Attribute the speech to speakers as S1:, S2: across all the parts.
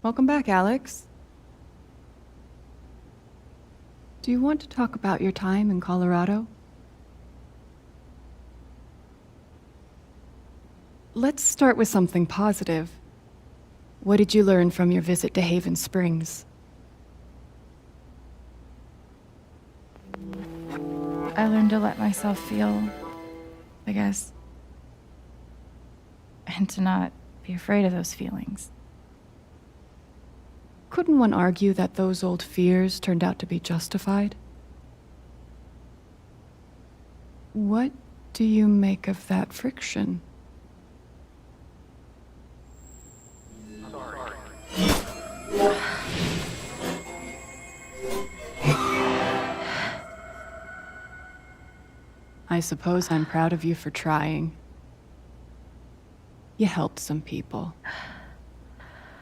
S1: Welcome back, Alex. Do you want to talk about your time in Colorado? Let's start with something positive. What did you learn from your visit to Haven Springs?
S2: I learned to let myself feel, I guess, and to not be afraid of those feelings.
S1: Couldn't one argue that those old fears turned out to be justified? What do you make of that friction? I suppose I'm proud of you for trying. You helped some people.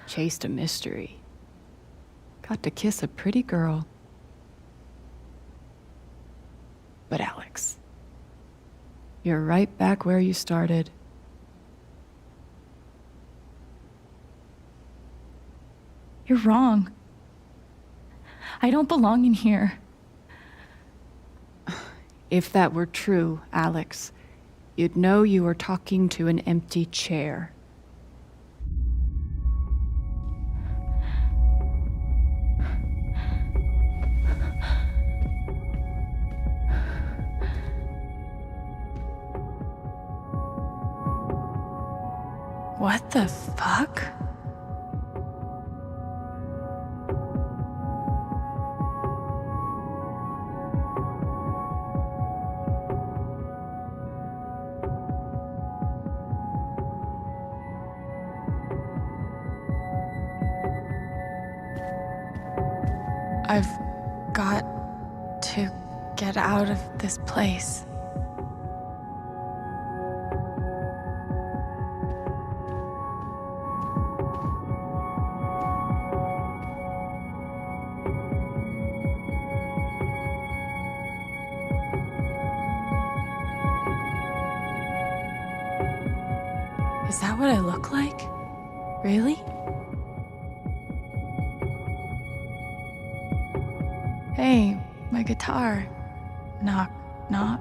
S1: Chased a mystery. Got to kiss a pretty girl. But Alex, you're right back where you started.
S2: You're wrong. I don't belong in here.
S1: If that were true, Alex, you'd know you were talking to an empty chair.
S2: What the fuck? I've got to get out of this place. Is that what I look like? Really? Hey, my guitar. Knock, knock.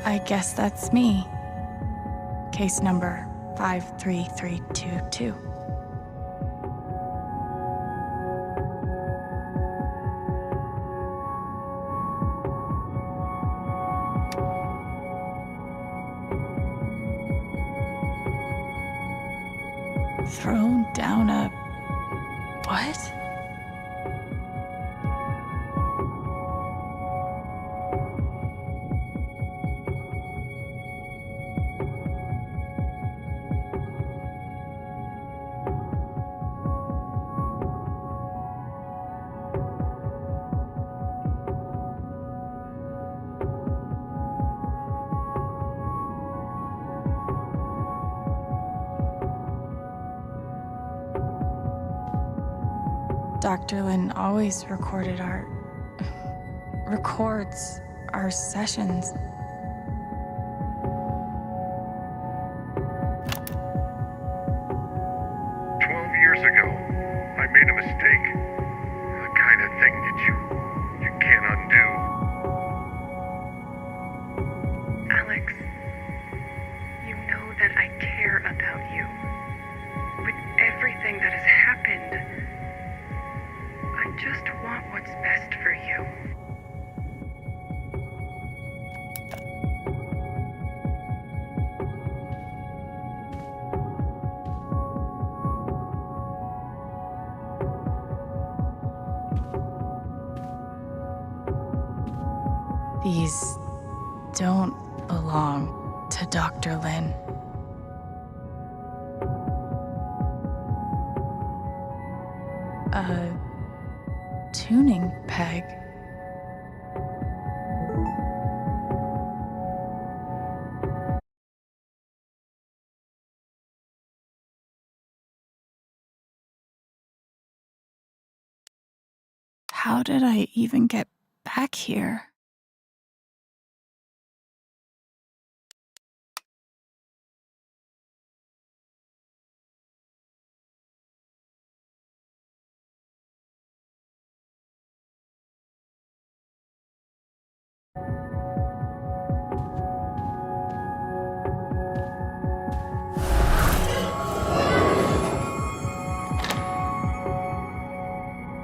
S2: I guess that's me. Case number 53322. Thrown down a... what? Dr. Lin always records our sessions.
S3: "12 years ago, I made a mistake. The kind of thing that you can't undo."
S4: Alex, you know that I care about you. With everything that has happened, I just want what's best for you.
S2: These don't belong to Dr. Lin. A tuning peg. How did I even get back here?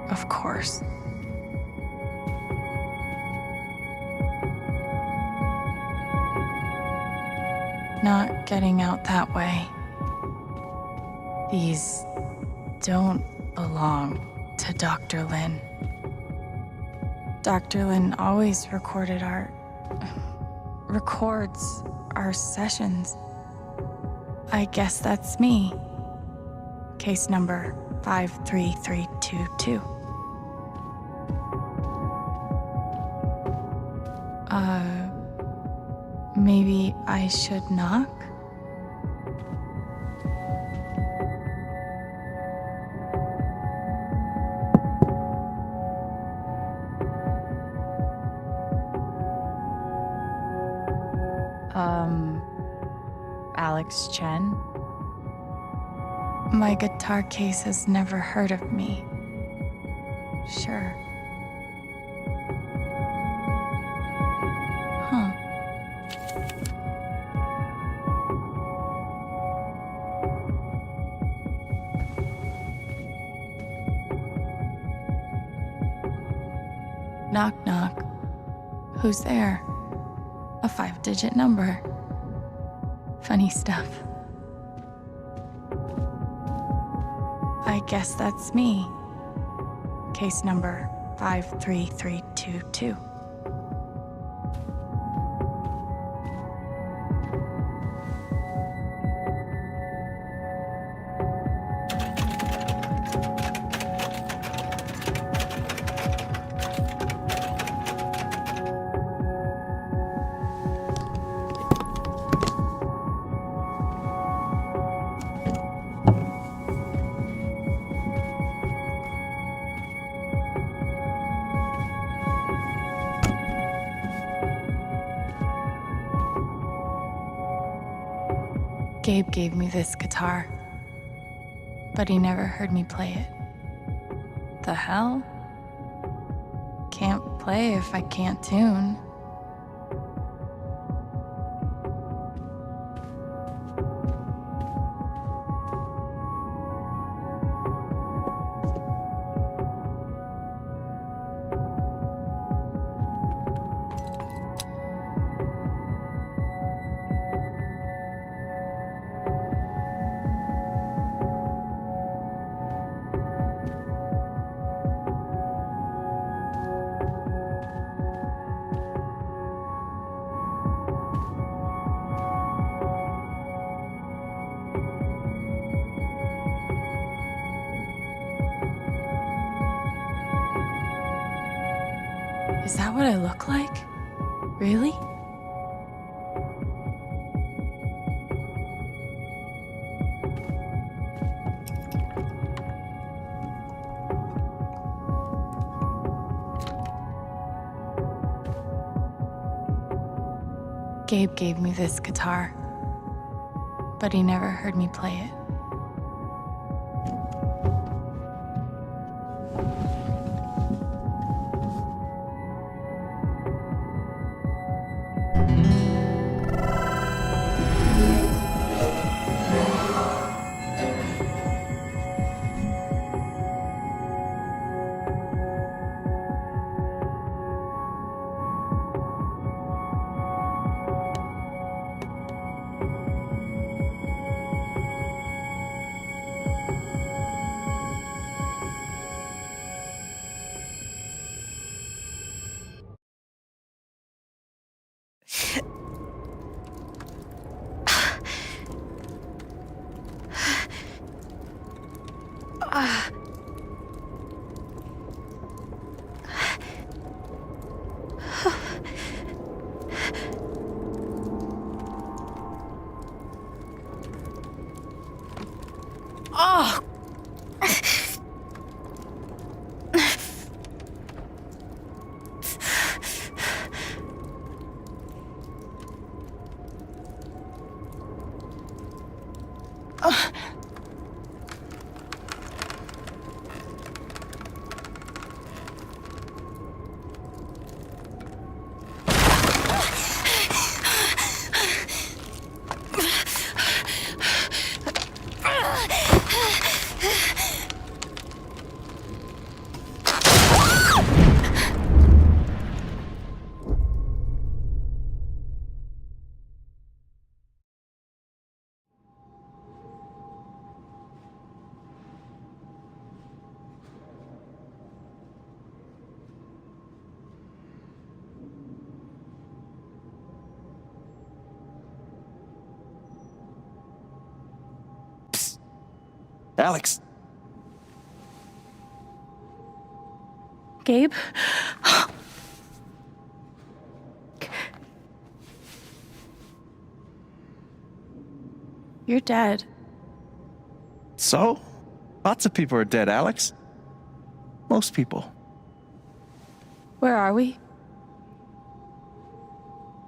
S2: Of course. Not getting out that way. These don't belong to Dr. Lin. Dr. Lin always records our sessions. I guess that's me. Case number 53322. Maybe I should knock?
S1: Alex Chen?
S2: My guitar case has never heard of me. Sure. Huh. Knock, knock. Who's there? A 5-digit number. Funny stuff. I guess that's me. Case number 53322. Gabe gave me this guitar, but he never heard me play it. The hell? Can't play if I can't tune. Is that what I look like? Really? Gabe gave me this guitar, but he never heard me play it.
S5: Alex!
S2: Gabe? You're dead.
S5: So? Lots of people are dead, Alex. Most people.
S2: Where are we?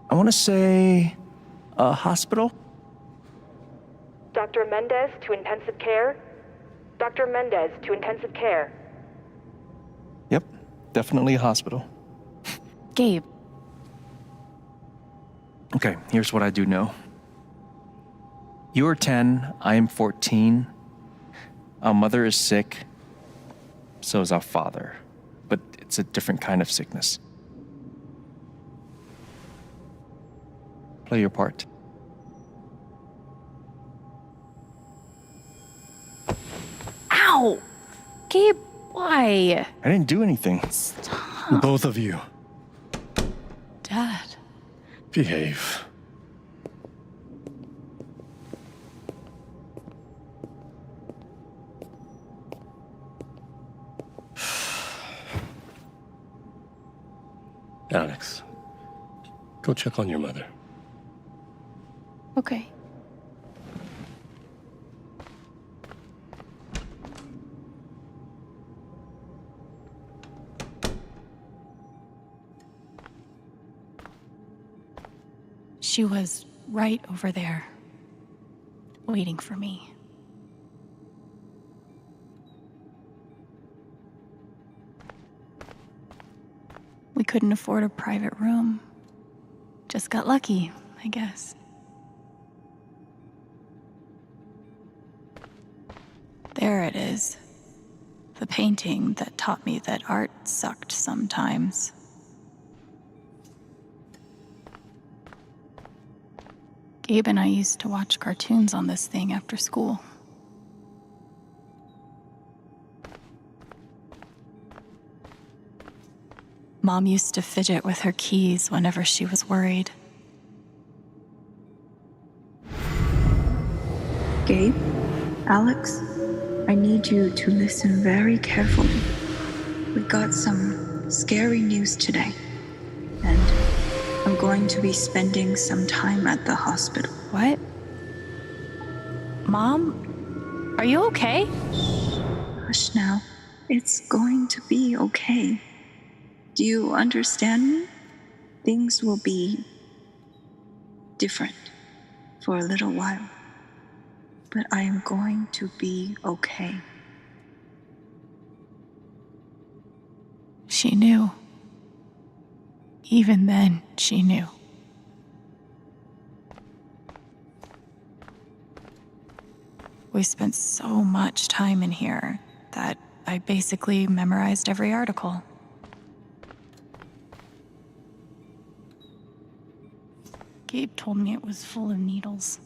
S5: I want to say a hospital?
S6: Dr. Mendez to intensive care? Dr. Mendez to intensive care.
S5: Yep, definitely a hospital.
S2: Gabe.
S5: Okay, here's what I do know. You are 10, I am 14. Our mother is sick. So is our father. But it's a different kind of sickness. Play your part.
S2: Ow! Gabe, why?
S5: I didn't do anything.
S2: Stop.
S7: Both of you,
S2: Dad.
S7: behave. Alex, go check on your mother.
S2: Okay. She was right over there, waiting for me. We couldn't afford a private room. Just got lucky, I guess. There it is. The painting that taught me that art sucked sometimes. Gabe and I used to watch cartoons on this thing after school. Mom used to fidget with her keys whenever she was worried.
S8: Gabe, Alex, I need you to listen very carefully. We got some scary news today, and I'm going to be spending some time at the hospital.
S2: What? Mom? Are you okay?
S8: Hush now. It's going to be okay. Do you understand me? Things will be different for a little while, but I am going to be okay.
S2: She knew. Even then, she knew. We spent so much time in here that I basically memorized every article. Gabe told me it was full of needles.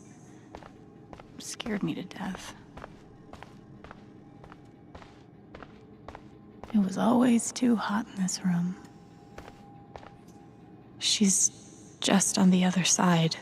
S2: It scared me to death. It was always too hot in this room. She's just on the other side.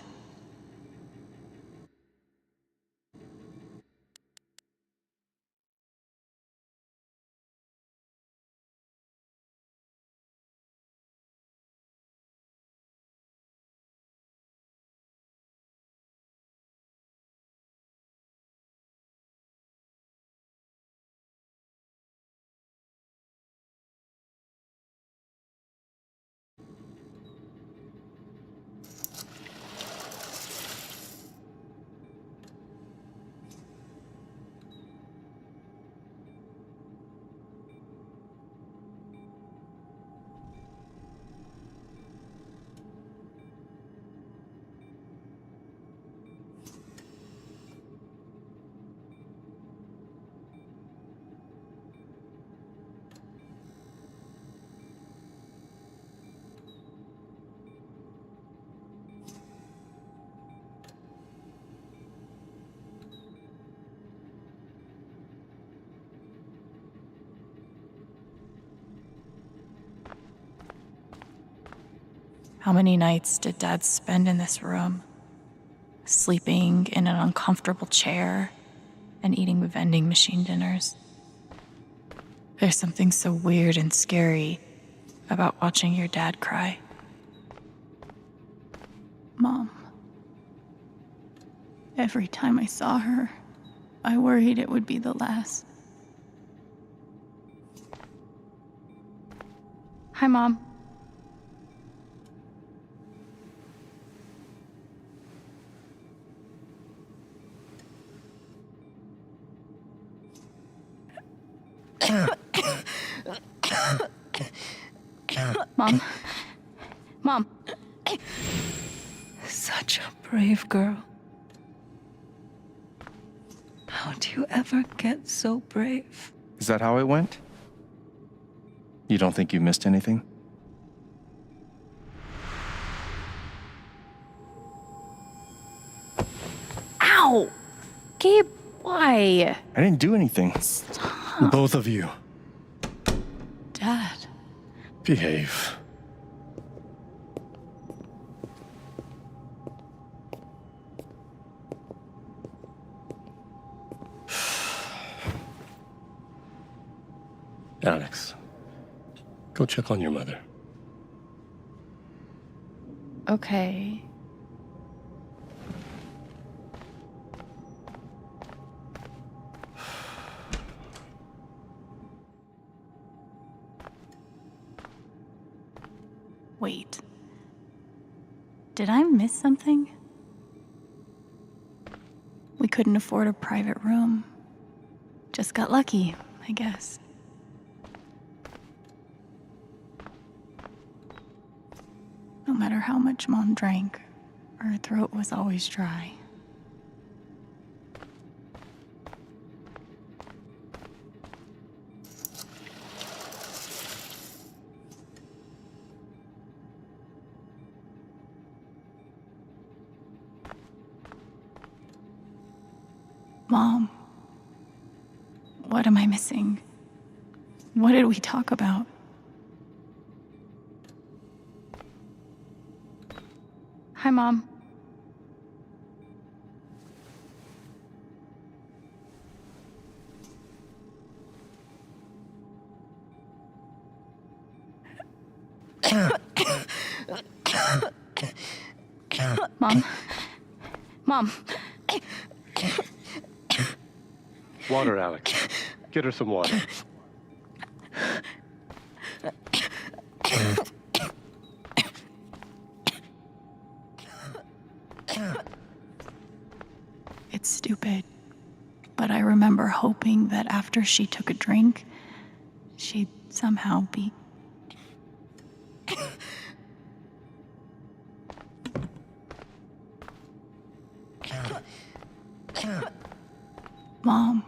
S2: How many nights did Dad spend in this room? Sleeping in an uncomfortable chair and eating vending machine dinners. There's something so weird and scary about watching your dad cry. Mom. Every time I saw her, I worried it would be the last. Hi, Mom. Mom. Mom.
S9: Such a brave girl. How do you ever get so brave?
S5: Is that how it went? You don't think you missed anything?
S1: Ow! Gabe, why?
S5: I didn't do anything.
S7: Both of you,
S2: Dad.
S7: behave. Alex, go check on your mother.
S2: Okay. Wait. Did I miss something? We couldn't afford a private room. Just got lucky, I guess. No matter how much Mom drank, her throat was always dry. Mom, what am I missing? What did we talk about? Hi, Mom. Mom. Mom.
S7: Water, Alex. Get her some water.
S2: It's stupid, but I remember hoping that after she took a drink, she'd somehow be... Mom.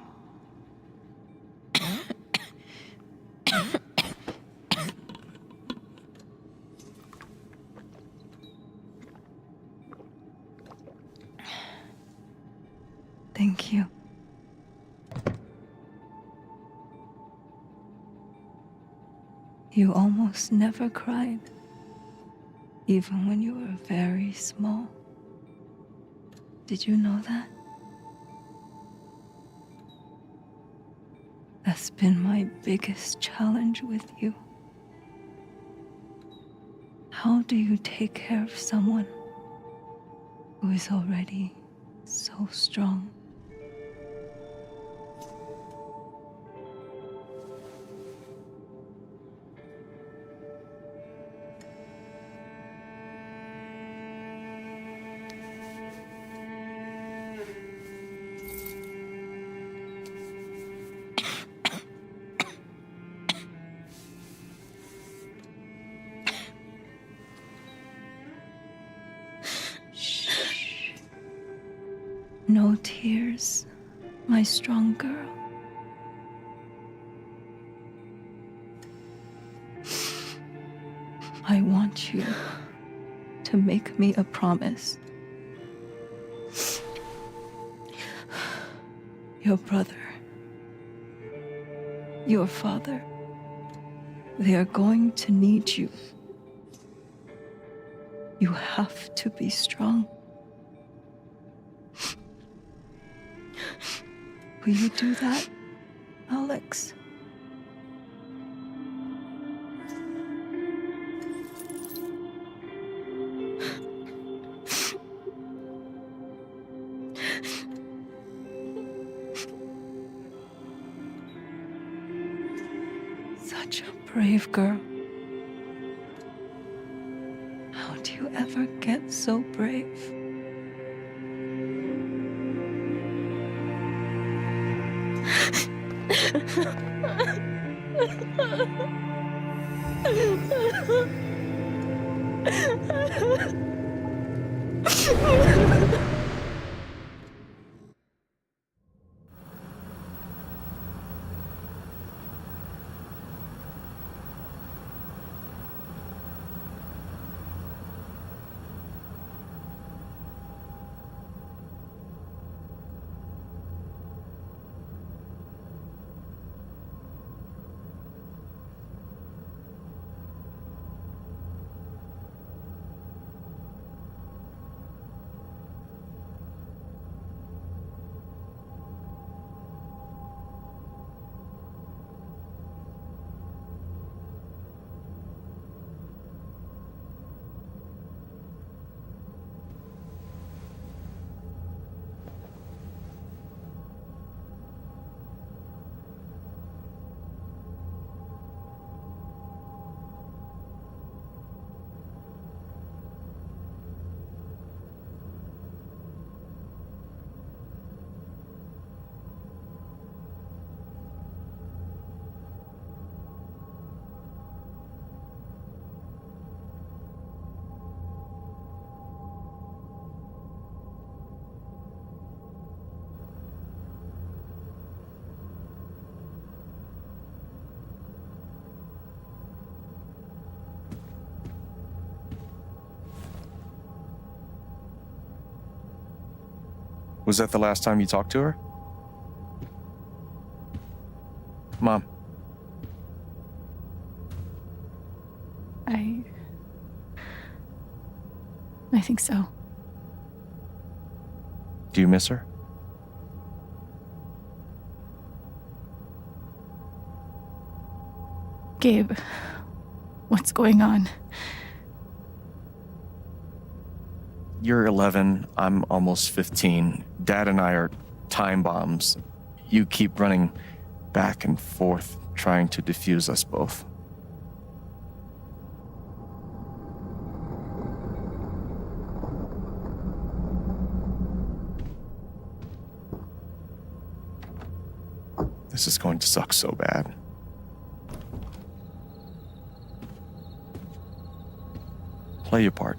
S9: Thank you. You almost never cried, even when you were very small. Did you know that? That's been my biggest challenge with you. How do you take care of someone who is already so strong? No tears, my strong girl. I want you to make me a promise. Your brother, your father, they are going to need you. You have to be strong. Will you do that, Alex? Such a brave girl. How do you ever get so brave?
S5: Was that the last time you talked to her? Mom.
S2: I think so.
S5: Do you miss her?
S2: Gabe, what's going on?
S5: You're 11, I'm almost 15. Dad and I are time bombs. You keep running back and forth, trying to defuse us both. This is going to suck so bad. Play your part.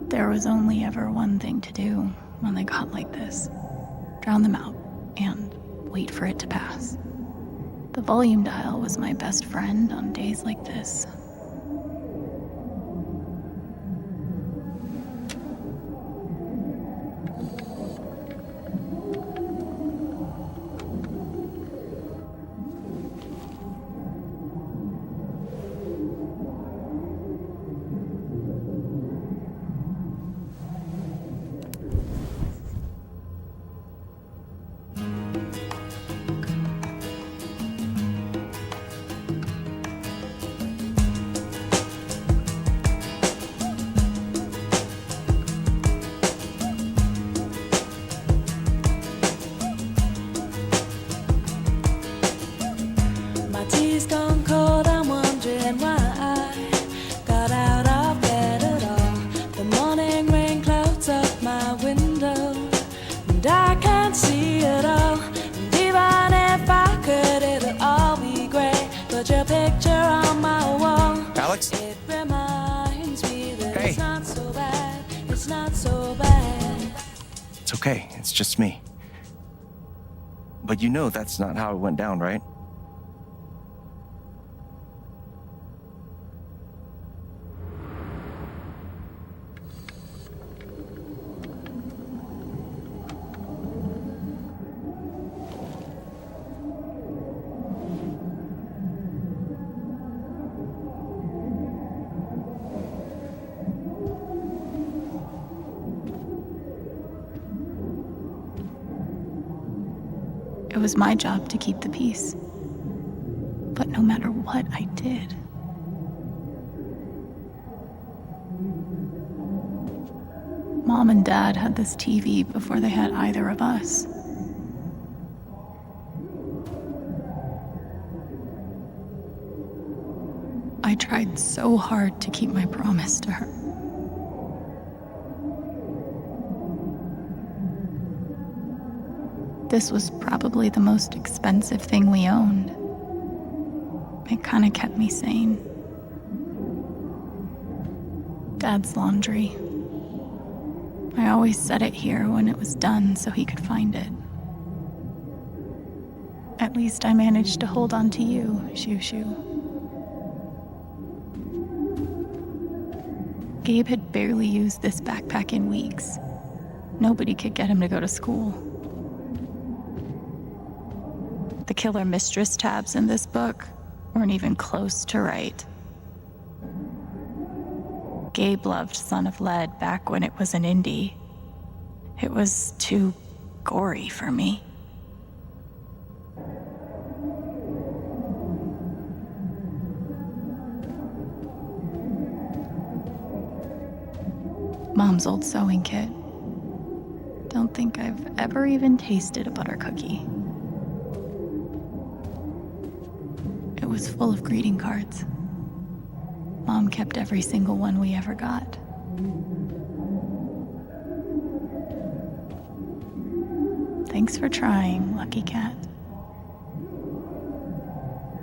S2: There was only ever one thing to do when they got like this. Drown them out and wait for it to pass. The volume dial was my best friend on days like this.
S5: okay, it's just me. But you know that's not how it went down, right?
S2: It was my job to keep the peace. But no matter what I did, Mom and Dad had this TV before they had either of us. I tried so hard to keep my promise to her. This was probably the most expensive thing we owned. It kind of kept me sane. Dad's laundry. I always set it here when it was done so he could find it. At least I managed to hold on to you, Shoo Shoo. Gabe had barely used this backpack in weeks. Nobody could get him to go to school. The killer mistress tabs in this book weren't even close to right. Gabe loved Son of Lead back when it was an indie. It was too gory for me. Mom's old sewing kit. Don't think I've ever even tasted a butter cookie. It was full of greeting cards. Mom kept every single one we ever got. Thanks for trying, Lucky Cat.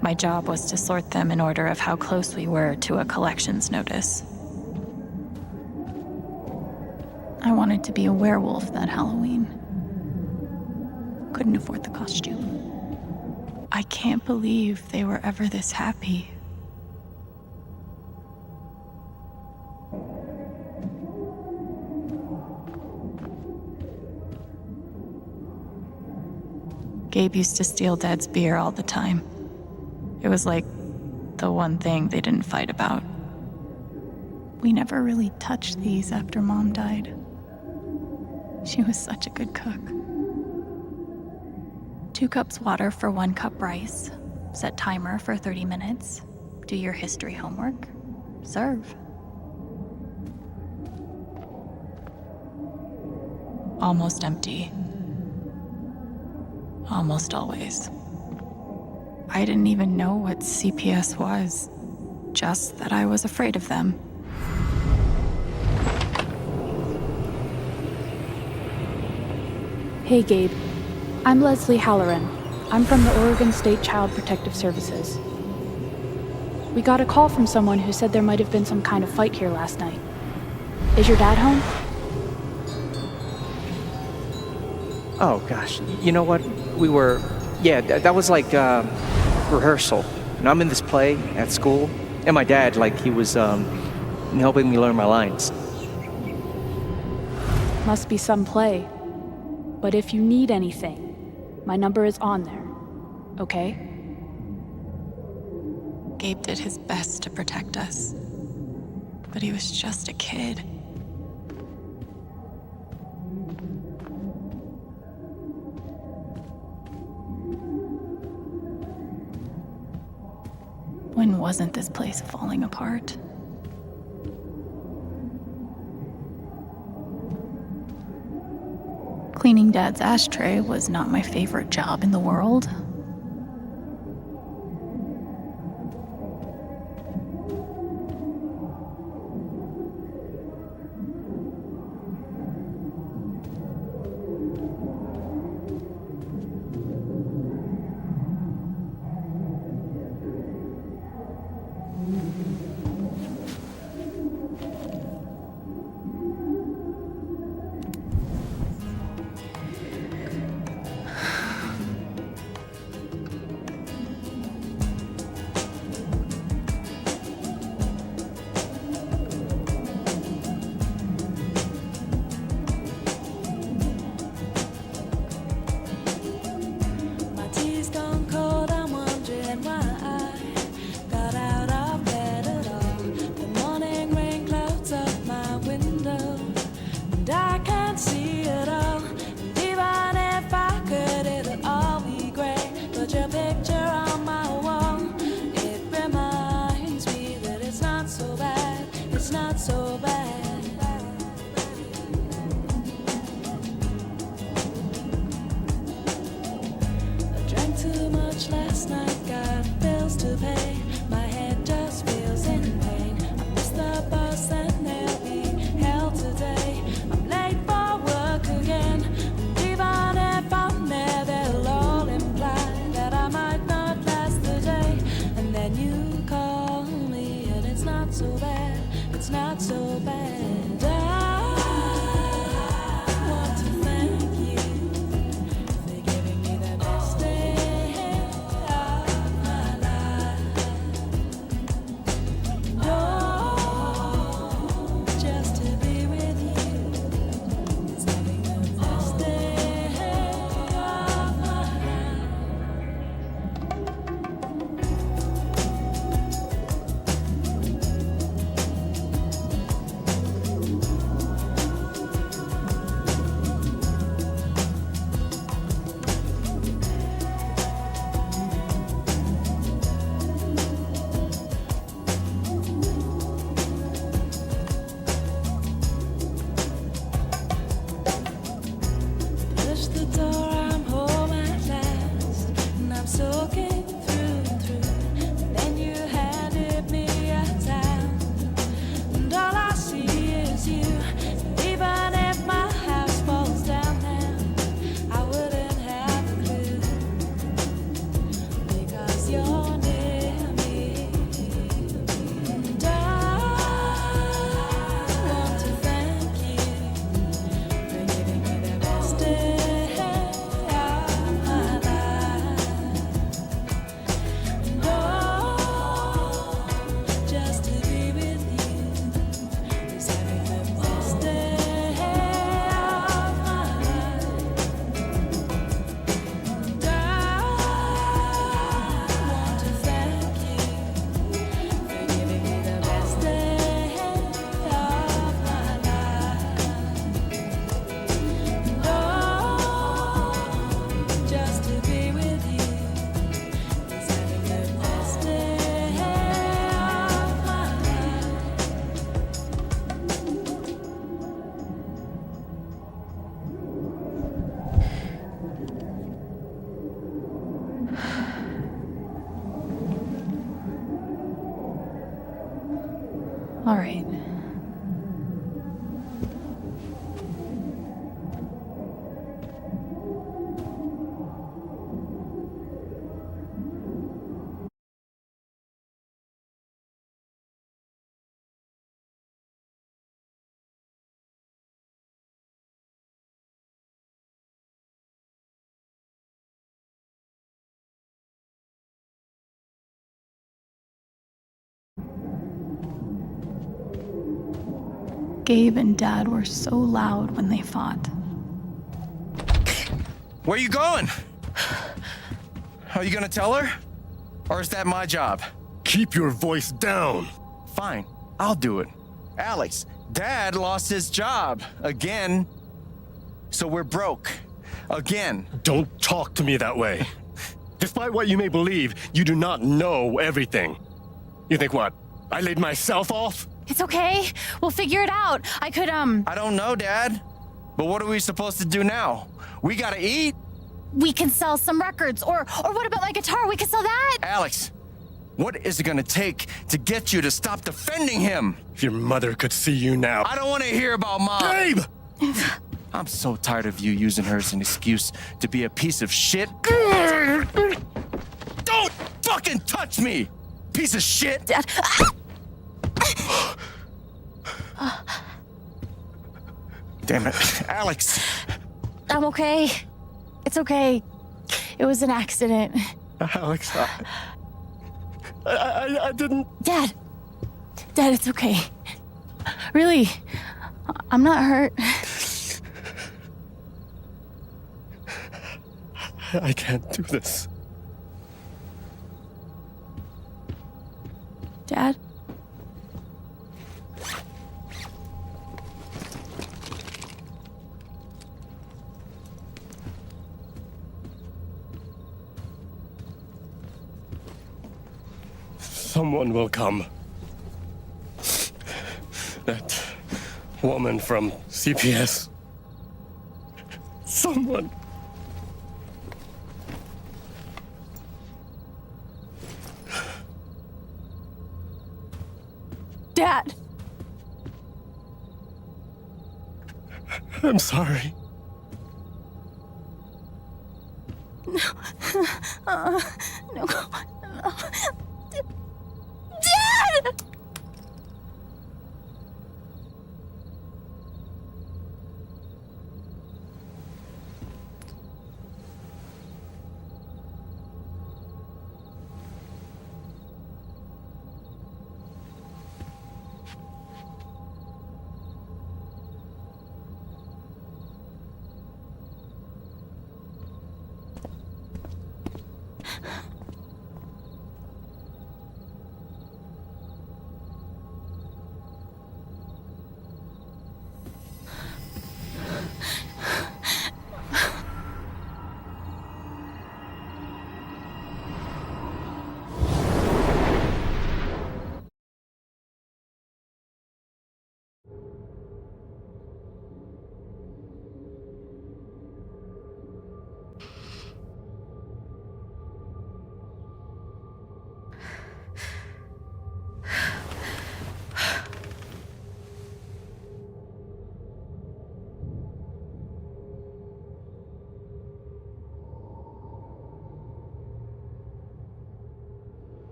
S2: My job was to sort them in order of how close we were to a collections notice. I wanted to be a werewolf that Halloween. Couldn't afford the costume. I can't believe they were ever this happy. Gabe used to steal Dad's beer all the time. It was like the one thing they didn't fight about. We never really touched these after Mom died. She was such a good cook. 2 cups water for 1 cup rice. Set timer for 30 minutes. Do your history homework. Serve. Almost empty. Almost always. I didn't even know what CPS was. Just that I was afraid of them.
S10: Hey, Gabe. I'm Leslie Halloran. I'm from the Oregon State Child Protective Services. We got a call from someone who said there might have been some kind of fight here last night. Is your dad home?
S11: Oh, gosh. You know what? That was like rehearsal. And I'm in this play at school, and my dad, he was helping me learn my lines.
S10: Must be some play. But if you need anything, my number is on there, okay?
S2: Gabe did his best to protect us, but he was just a kid. When wasn't this place falling apart? Cleaning Dad's ashtray was not my favorite job in the world.
S12: to pay. My head just feels in pain. I miss the bus and they'll be hell today. I'm late for work again. And even if I'm there, they'll all imply that I might not last the day. And then you call me, and it's not so bad. It's not so bad. I want to thank you for giving me the best day of my life. Oh, just to be with you is having the best day of my life. Push the door, I'm home at last, and I'm soaking through and through. And then you handed me a towel, and all I see is you. And even if my house falls down now, I wouldn't have a clue, because you're near me. And I want to thank you for giving me the best day of my life. And oh, just to be with you is having the best day of my life. And I want to thank you for giving me the best day of my life. Oh, just to be with you is having the best day of my life.
S2: All right. Gabe and Dad were so loud when they fought.
S5: Where you going? Are you gonna tell her? Or is that my job?
S7: Keep your voice down.
S5: Fine, I'll do it. Alex, Dad lost his job again. So we're broke. Again.
S7: Don't talk to me that way. Despite what you may believe, you do not know everything. You think what? I laid myself off?
S10: It's okay. We'll figure it out. I could,
S5: I don't know, Dad. But what are we supposed to do now? We gotta eat.
S10: we can sell some records. Or what about my guitar? We can sell that.
S5: Alex, what is it gonna take to get you to stop defending him?
S7: If your mother could see you now.
S5: I don't want to hear about Mom.
S7: Gabe!
S5: I'm so tired of you using her as an excuse to be a piece of shit. Don't fucking touch me, piece of shit!
S10: Dad.
S5: Damn it, Alex.
S10: I'm okay. It's okay. It was an accident.
S7: Alex, I didn't...
S10: Dad, it's okay. Really, I'm not hurt.
S7: I can't do this.
S10: Dad?
S7: Someone will come. That woman from CPS. Someone. I'm sorry.
S2: No. Dad!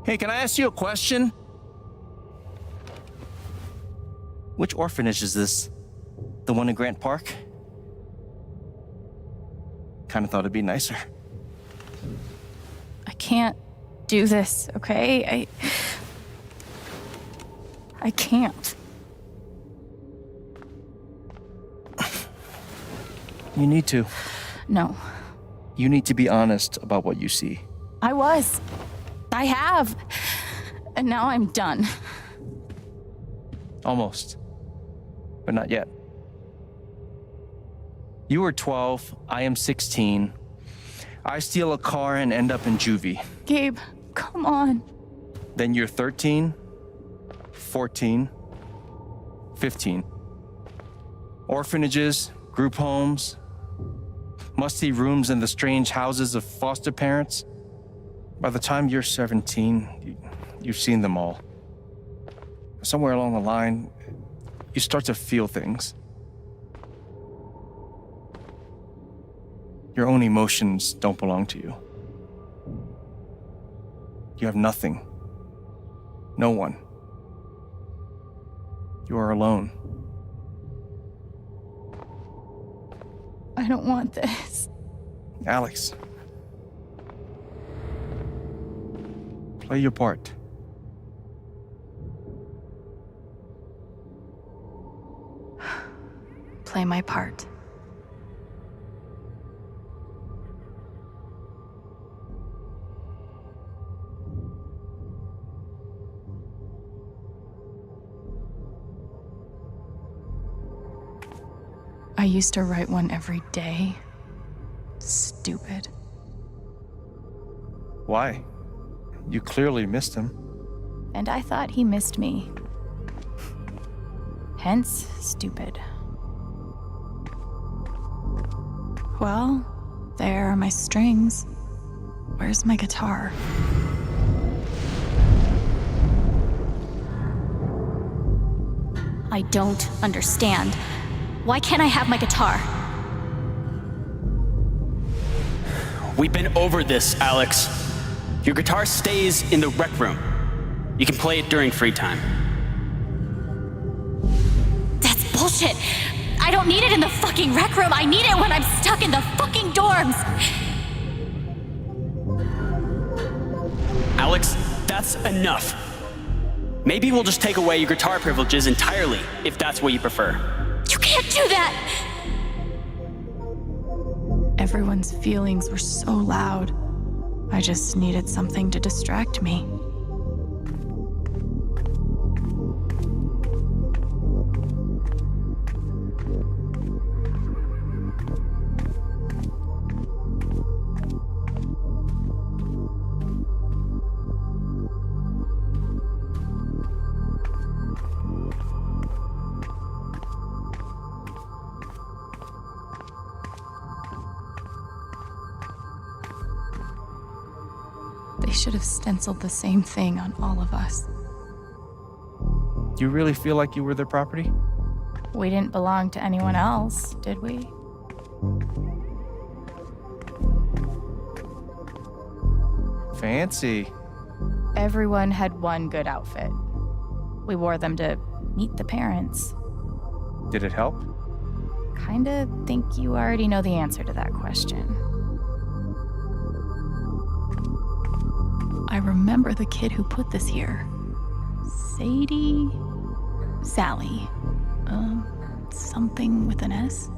S5: Hey, can I ask you a question? Which orphanage is this? The one in Grant Park? Kind of thought it'd be nicer.
S2: I can't do this, okay? I can't.
S5: You need to.
S2: No.
S5: You need to be honest about what you see.
S2: I have. And now I'm done.
S5: Almost. But not yet. You were 12, I am 16. I steal a car and end up in juvie.
S2: Gabe, come on.
S5: Then you're 13, 14, 15. Orphanages, group homes, musty rooms in the strange houses of foster parents. By the time you're 17, you've seen them all. Somewhere along the line, you start to feel things. Your own emotions don't belong to you. You have nothing. No one. You are alone.
S2: I don't want this.
S5: Alex. Play your part.
S2: Play my part. I used to write one every day. Stupid.
S5: Why? You clearly missed him.
S2: And I thought he missed me. Hence, stupid. Well, there are my strings. Where's my guitar?
S13: I don't understand. Why can't I have my guitar?
S14: We've been over this, Alex. Your guitar stays in the rec room. You can play it during free time.
S13: That's bullshit. I don't need it in the fucking rec room. I need it when I'm stuck in the fucking dorms.
S14: Alex, that's enough. Maybe we'll just take away your guitar privileges entirely, if that's what you prefer.
S13: You can't do that!
S2: Everyone's feelings were so loud. I just needed something to distract me. should have stenciled the same thing on all of us.
S5: Do you really feel like you were their property?
S2: We didn't belong to anyone else, did we?
S5: Fancy.
S2: Everyone had one good outfit. We wore them to meet the parents.
S5: Did it help?
S2: Kinda think you already know the answer to that question. I remember the kid who put this here. Sadie? Sally. Something with an S?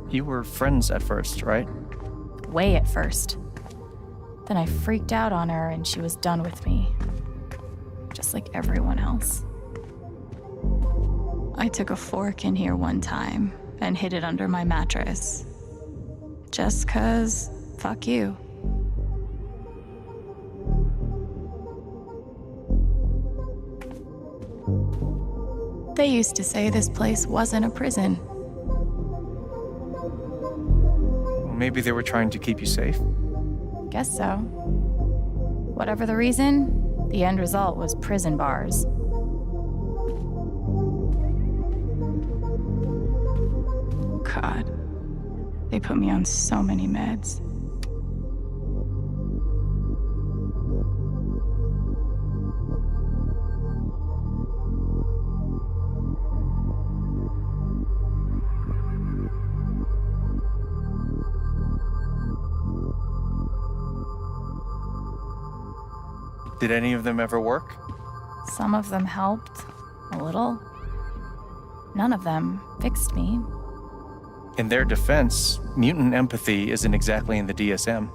S5: You were friends at first, right?
S2: Way at first. Then I freaked out on her and she was done with me. Just like everyone else. I took a fork in here one time and hid it under my mattress. Just 'cause, fuck you. They used to say this place wasn't a prison.
S5: Maybe they were trying to keep you safe.
S2: Guess so. Whatever the reason, the end result was prison bars. God, they put me on so many meds.
S5: Did any of them ever work?
S2: Some of them helped, a little. None of them fixed me.
S5: In their defense, mutant empathy isn't exactly in the DSM.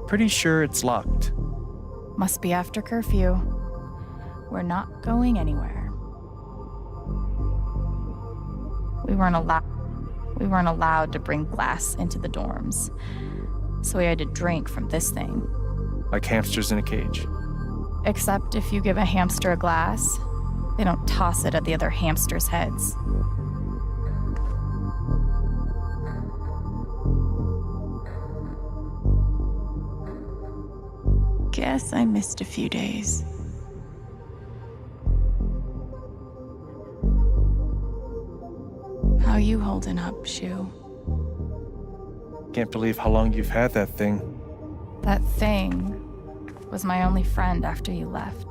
S5: Pretty sure it's locked.
S2: Must be after curfew. We're not going anywhere. We weren't allowed to bring glass into the dorms, so we had to drink from this thing.
S5: Like hamsters in a cage.
S2: Except if you give a hamster a glass, they don't toss it at the other hamsters' heads. Guess I missed a few days. How you holding up, Shu?
S5: Can't believe how long you've had that thing.
S2: That thing was my only friend after you left.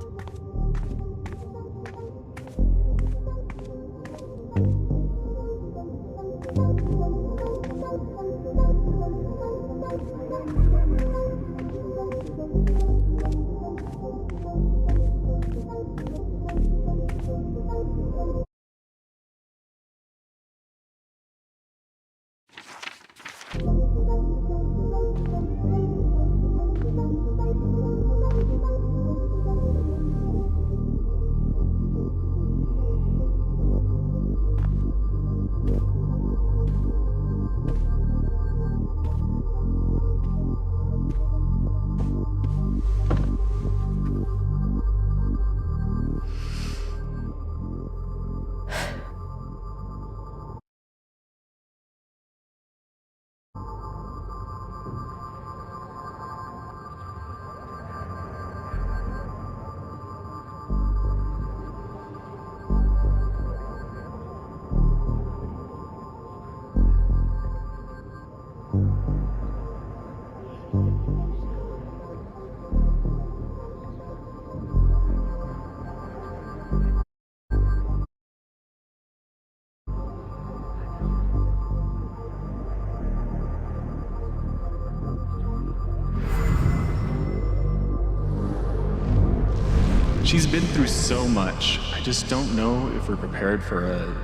S15: She's been through so much. I just don't know if we're prepared for a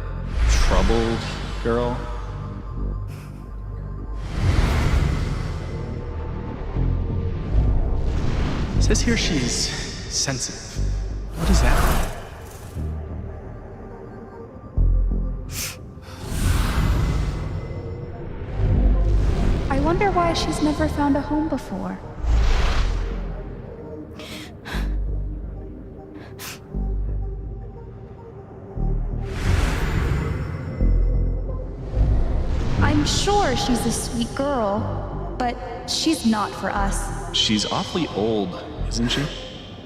S15: troubled girl. It says here she's sensitive. What is that?
S10: I wonder why she's never found a home before. I'm sure
S2: Sure, she's a sweet girl, but she's not for us.
S15: She's awfully old, isn't she?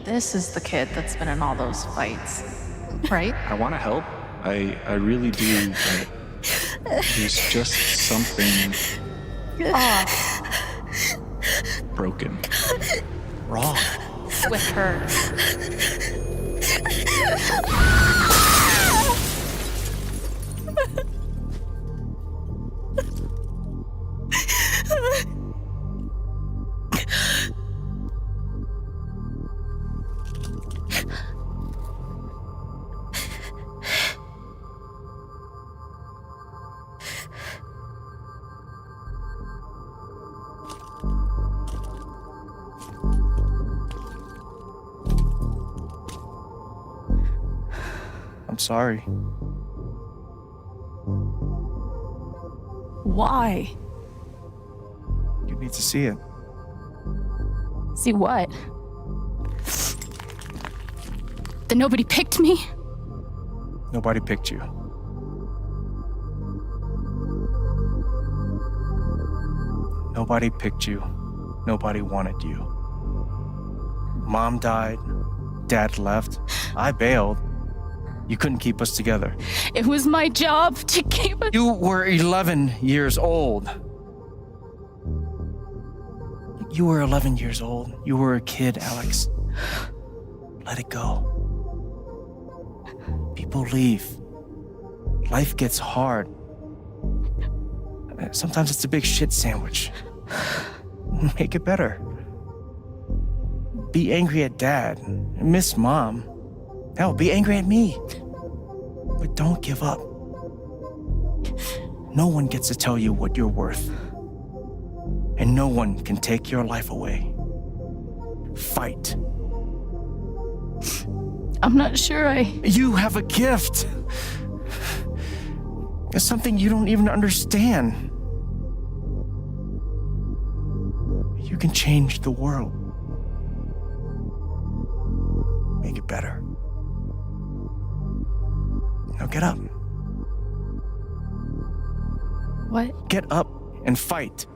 S16: This is the kid that's been in all those fights, right?
S15: I want to help. I really do, but there's just something
S16: Off
S15: broken.
S11: Wrong.
S16: with her.
S5: I'm sorry.
S16: Why?
S5: You need to see it.
S16: See what? That nobody picked me?
S5: Nobody picked you. Nobody picked you. Nobody wanted you. Mom died. Dad left. I bailed. You couldn't keep us together.
S16: It was my job to keep us.
S5: You were 11 years old. You were 11 years old. You were a kid, Alex. Let it go. People leave. Life gets hard. Sometimes it's a big shit sandwich. Make it better. Be angry at Dad. Miss Mom. Hell, be angry at me. But don't give up. No one gets to tell you what you're worth. And no one can take your life away. Fight.
S16: I'm not sure
S5: You have a gift. It's something you don't even understand. You can change the world. Make it better. Now get up.
S16: What?
S5: Get up and fight.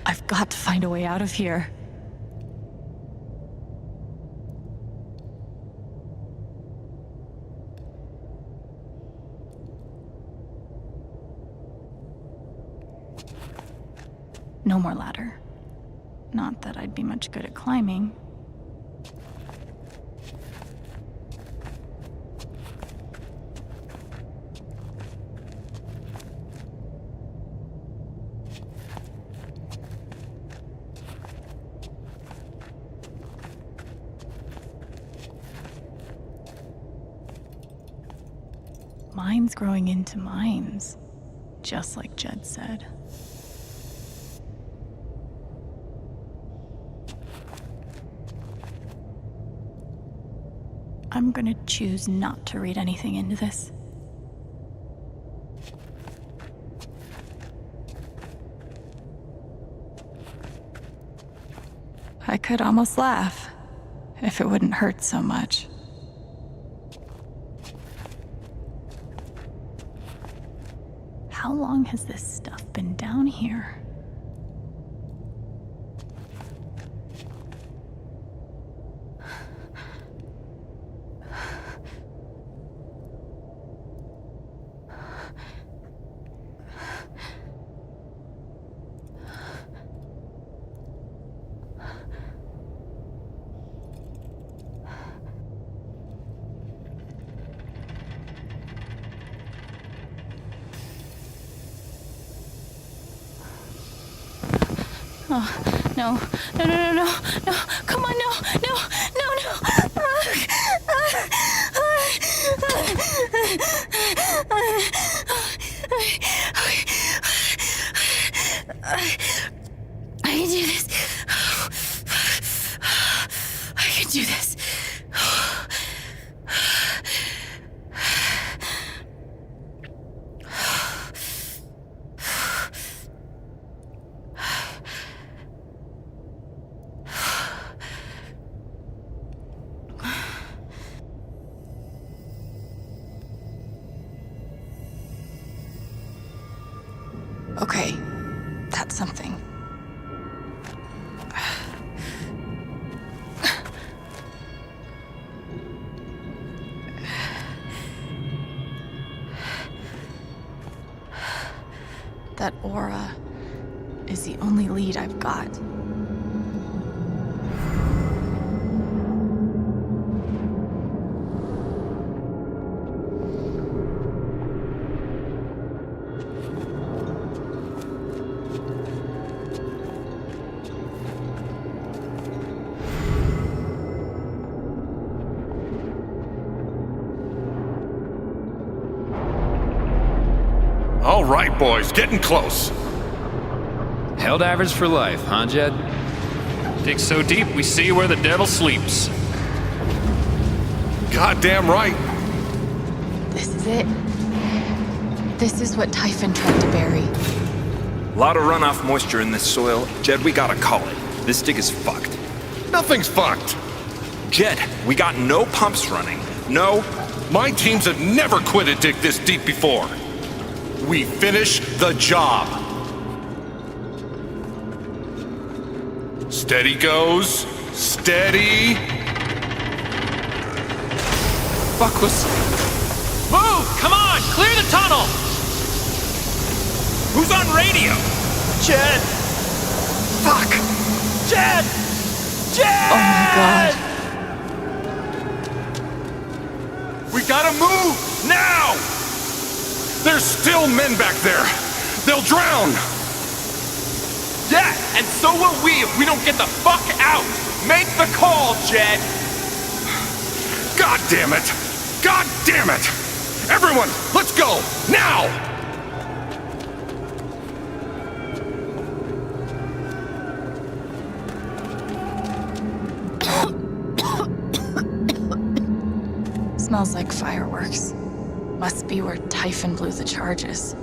S16: I've got to find a way out of here.
S2: No more ladder. Not that I'd be much good at climbing. Mines growing into mines, just like Jed said. I'm gonna choose not to read anything into this. I could almost laugh if it wouldn't hurt so much. How long has this stuff been down here? Oh, no, no, no, no, no, no, come on, no, no, no, no. I can do this. I can do this. Okay, that's something. That aura is the only lead I've got.
S3: All right, boys, getting close.
S17: Helldivers for life, huh, Jed?
S18: Dig so deep, we see where the devil sleeps.
S3: Goddamn right.
S2: This is it. This is what Typhon tried to bury.
S19: Lot of runoff moisture in this soil. Jed, we gotta call it. This dig is fucked.
S3: Nothing's fucked.
S19: Jed, we got no pumps running. No.
S3: My teams have never quit a dig this deep before. We finish the job. Steady goes. Steady.
S18: Buckless. Move! Come on! Clear the tunnel!
S19: Who's on radio?
S18: Jed!
S19: Fuck!
S18: Jed! Jed!
S2: Oh my god.
S3: We gotta move! Now! There's still men back there. They'll drown.
S19: Yeah, and so will we if we don't get the fuck out. Make the call, Jed.
S3: God damn it! God damn it! Everyone, let's go! Now!
S2: Smells like fireworks. Must be where Typhon blew the charges.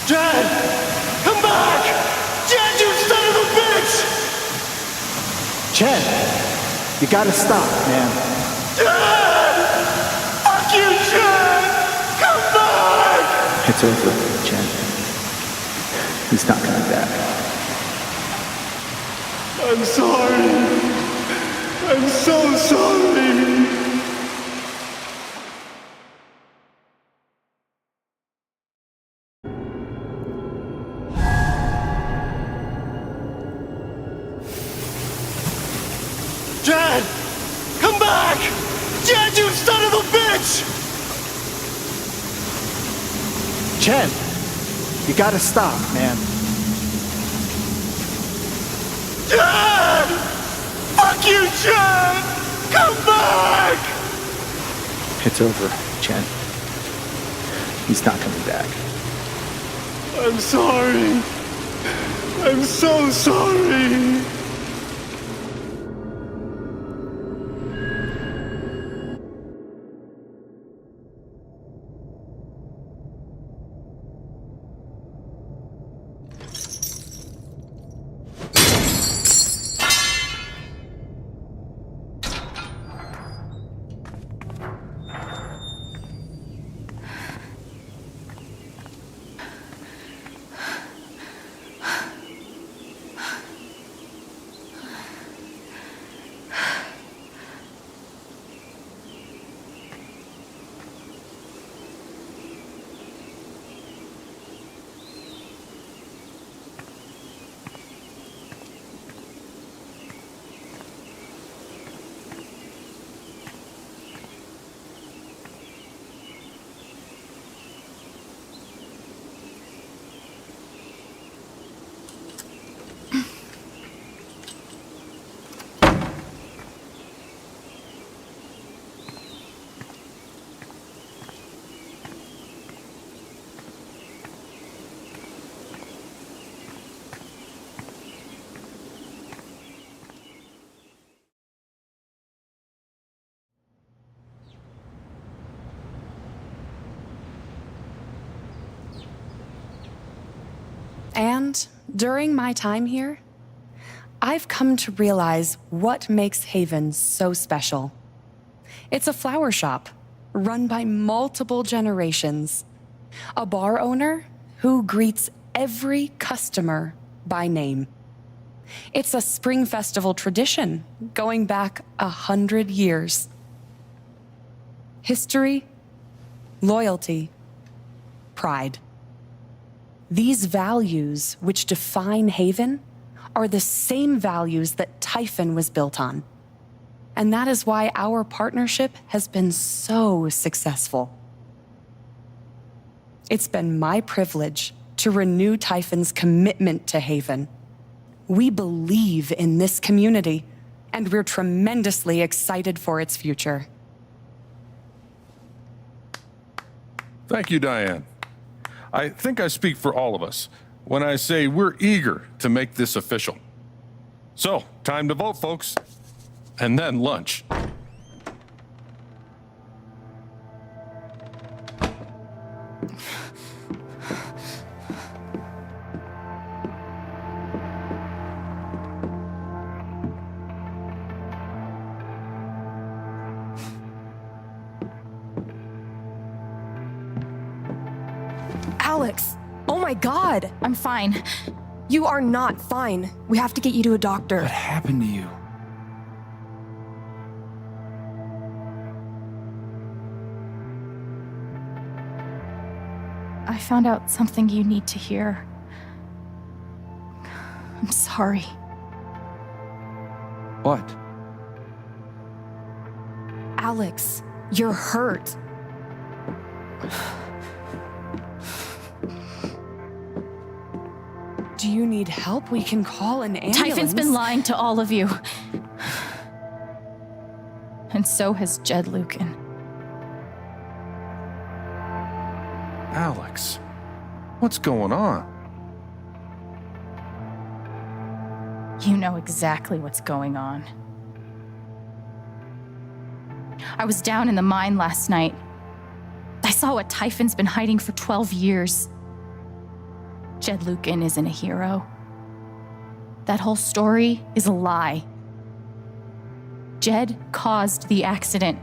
S7: Jed! Come back! Jed, you son of a bitch!
S11: Chen, you gotta stop, man.
S7: Jed! Fuck you, Jed! Come back!
S11: It's over, Chen. He's not coming back.
S7: I'm sorry. I'm so sorry. Jed! Come back! Jed, you son of a bitch!
S11: Chen, you gotta stop, man.
S7: Jed! Fuck you, Jed! Come back!
S11: It's over, Chen. He's not coming back.
S7: I'm sorry. I'm so sorry.
S20: And during my time here, I've come to realize what makes Haven so special. It's a flower shop run by multiple generations, a bar owner who greets every customer by name. It's a spring festival tradition going back 100 years. History, loyalty, pride. These values which define Haven are the same values that Typhon was built on. And that is why our partnership has been so successful. It's been my privilege to renew Typhon's commitment to Haven. We believe in this community, and we're tremendously excited for its future.
S3: Thank you, Diane. I think I speak for all of us when I say we're eager to make this official. So, time to vote, folks. And then lunch.
S21: Alex! Oh my god! I'm fine. You are not fine. We have to get you to a doctor.
S17: What happened to you?
S2: I found out something you need to hear. I'm sorry.
S17: What?
S21: Alex, you're hurt.
S20: Do you need help? We can call an ambulance.
S2: Typhon's been lying to all of you. And so has Jed Lucan.
S3: Alex, what's going on?
S2: You know exactly what's going on. I was down in the mine last night. I saw what Typhon's been hiding for 12 years.
S13: Jed Lucan isn't a hero. That whole story is a lie. Jed caused the accident,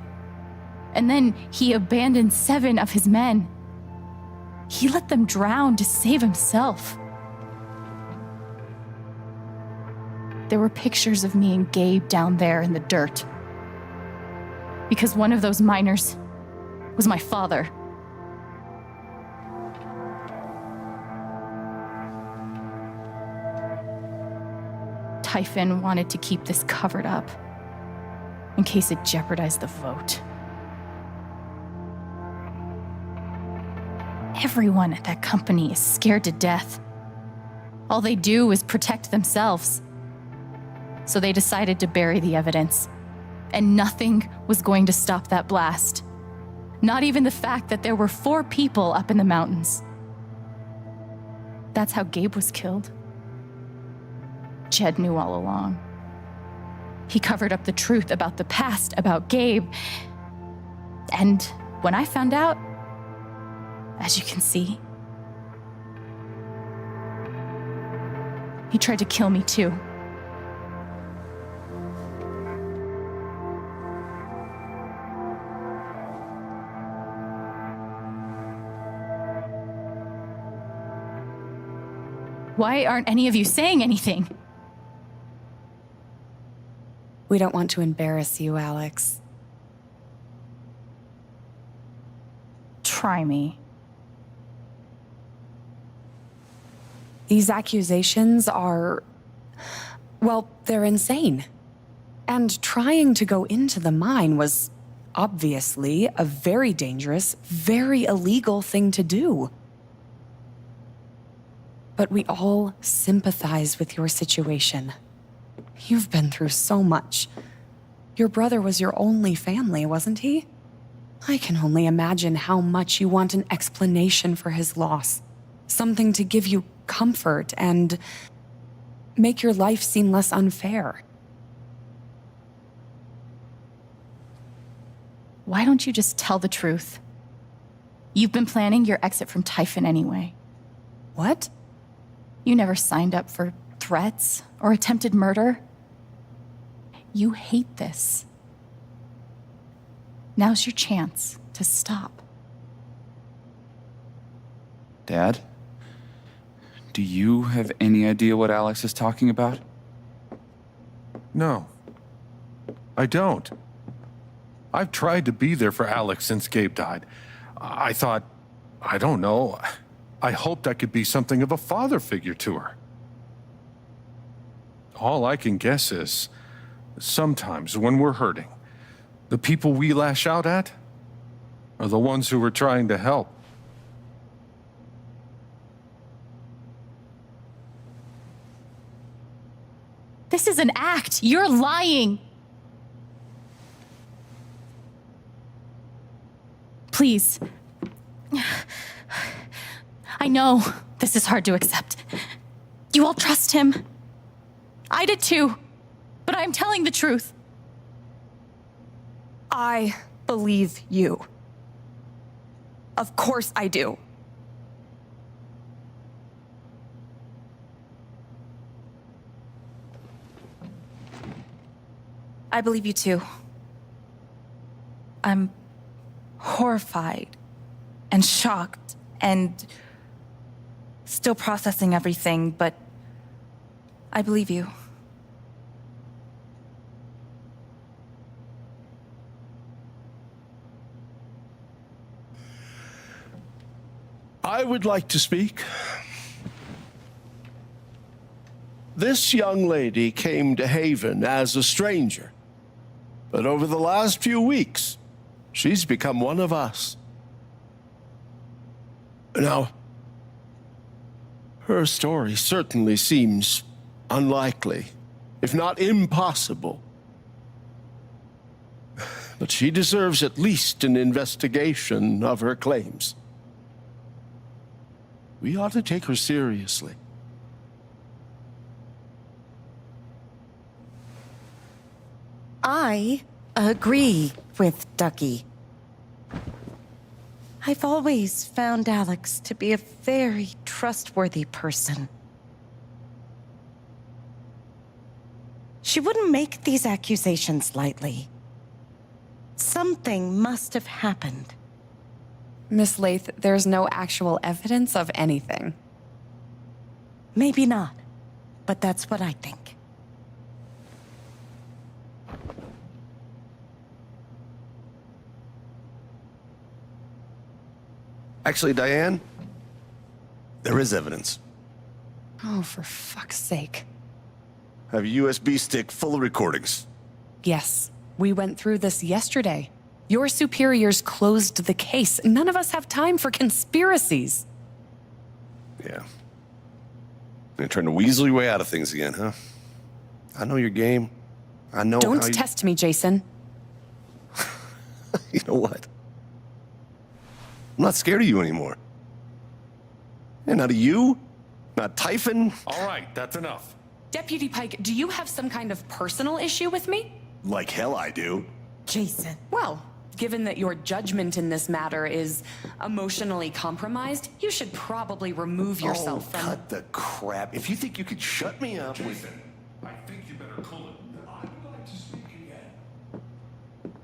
S13: and then he abandoned 7 of his men. He let them drown to save himself. There were pictures of me and Gabe down there in the dirt. Because one of those miners was my father. Typhon wanted to keep this covered up in case it jeopardized the vote. Everyone at that company is scared to death. All they do is protect themselves. So they decided to bury the evidence. And nothing was going to stop that blast. Not even the fact that there were 4 people up in the mountains. That's how Gabe was killed. Jed knew all along. He covered up the truth about the past, about Gabe. And when I found out, as you can see, he tried to kill me too. Why aren't any of you saying anything?
S20: We don't want to embarrass you, Alex.
S13: Try me.
S20: These accusations are, well, they're insane. And trying to go into the mine was obviously a very dangerous, very illegal thing to do. But we all sympathize with your situation. You've been through so much. Your brother was your only family, wasn't he? I can only imagine how much you want an explanation for his loss. Something to give you comfort and make your life seem less unfair.
S13: Why don't you just tell the truth? You've been planning your exit from Typhon anyway.
S20: What?
S13: You never signed up for threats or attempted murder. You hate this. Now's your chance to stop.
S4: Dad? Do you have any idea what Alex is talking about?
S3: No, I don't. I've tried to be there for Alex since Gabe died. I thought, I don't know, I hoped I could be something of a father figure to her. All I can guess is, sometimes when we're hurting, the people we lash out at are the ones who we're trying to help.
S13: This is an act. You're lying. Please. I know this is hard to accept. You all trust him. I did too, but I'm telling the truth.
S21: I believe you. Of course I do. I believe you too. I'm horrified and shocked and still processing everything, but I believe you.
S22: I would like to speak. This young lady came to Haven as a stranger, but over the last few weeks, she's become one of us. Now, her story certainly seems unlikely, if not impossible. But she deserves at least an investigation of her claims. We ought to take her seriously.
S23: I agree with Ducky.
S6: I've always found Alex to be a very trustworthy person. She wouldn't make these accusations lightly. Something must have happened.
S20: Miss Lath, there's no actual evidence of anything.
S6: Maybe not, but that's what I think.
S8: Actually, Diane, there is evidence.
S20: Oh, for fuck's sake.
S8: I have a USB stick full of recordings.
S20: Yes, we went through this yesterday. Your superiors closed the case. None of us have time for conspiracies.
S8: Yeah. You're trying to weasel your way out of things again, huh? I know your game. I know
S20: Don't
S8: how you...
S20: test me, Jason.
S8: You know what? I'm not scared of you anymore. And not of you, not Typhon.
S3: All right, that's enough.
S20: Deputy Pike, do you have some kind of personal issue with me?
S8: Like hell I do.
S20: Jason. Well, given that your judgment in this matter is emotionally compromised, you should probably remove yourself from...
S8: cut the crap. If you think you could shut me up with...
S3: I think you better cool it. I'd like to speak again.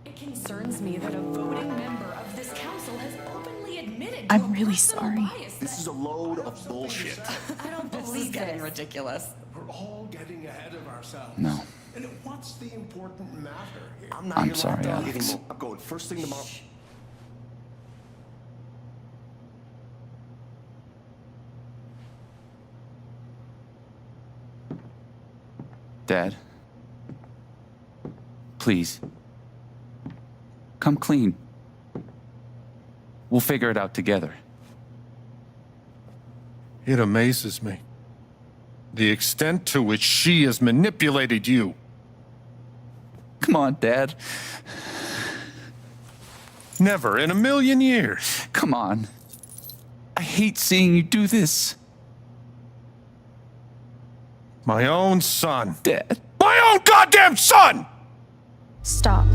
S20: It concerns me that a voting member of this council has openly admitted to
S2: I'm really sorry.
S8: This is a load of bullshit.
S20: I don't believe getting ridiculous.
S22: We're all getting ahead of ourselves.
S4: No.
S22: And what's the important matter here?
S4: I'm sorry, Alex.
S8: Anymore. I'm going first thing tomorrow.
S4: Dad. Please. Come clean. We'll figure it out together.
S3: It amazes me. The extent to which she has manipulated you.
S4: Come on, Dad.
S3: Never in a million years.
S4: Come on. I hate seeing you do this.
S3: My own son.
S4: Dad.
S3: My own goddamn son!
S10: Stop.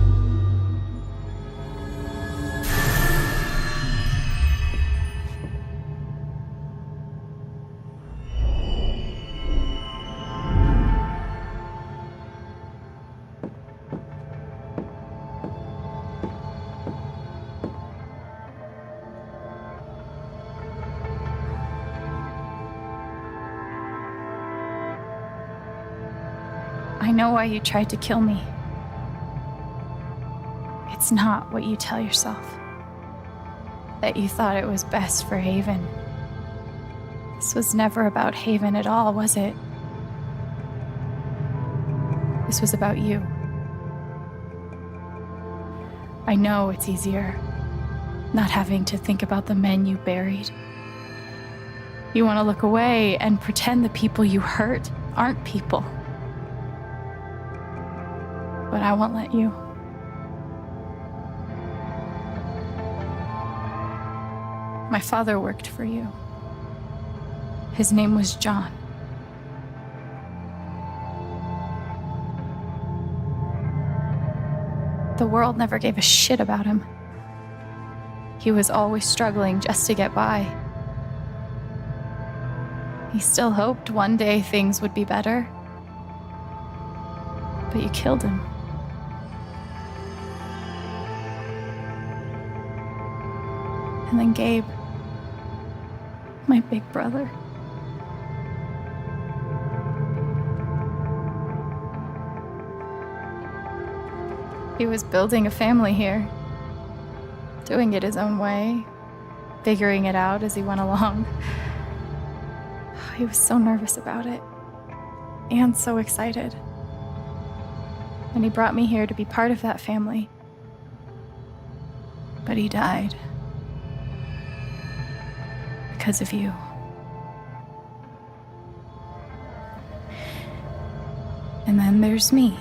S10: I know why you tried to kill me. It's not what you tell yourself. That you thought it was best for Haven. This was never about Haven at all, was it? This was about you. I know it's easier not having to think about the men you buried. You want to look away and pretend the people you hurt aren't people. But I won't let you. My father worked for you. His name was John. The world never gave a shit about him. He was always struggling just to get by. He still hoped one day things would be better. But you killed him. And then Gabe, my big brother. He was building a family here, doing it his own way, figuring it out as he went along. He was so nervous about it, and so excited. And he brought me here to be part of that family. But he died. Because of you. And then there's me.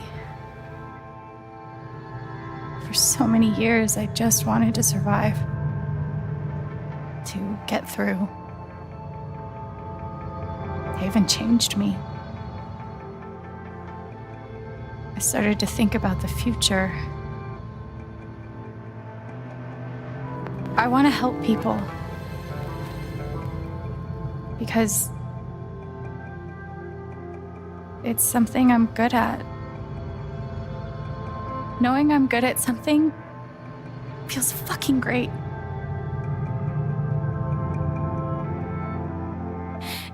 S10: For so many years, I just wanted to survive. To get through. Haven changed me. I started to think about the future. I want to help people. Because it's something I'm good at. Knowing I'm good at something feels fucking great.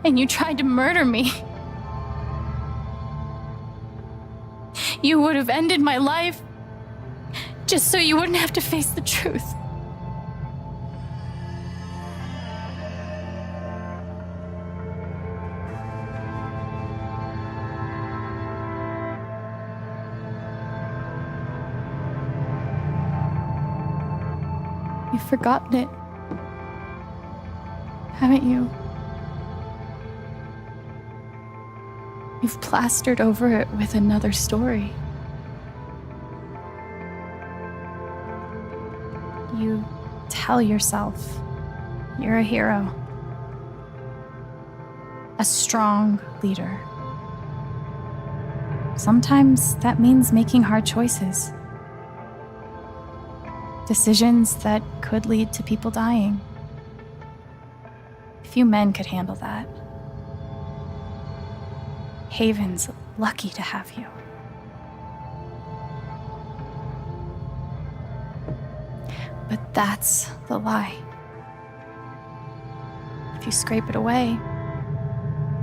S10: And you tried to murder me. You would have ended my life just so you wouldn't have to face the truth. You've forgotten it, haven't you? You've plastered over it with another story. You tell yourself you're a hero, a strong leader. Sometimes that means making hard choices. Decisions that could lead to people dying. Few men could handle that. Haven's lucky to have you. But that's the lie. If you scrape it away,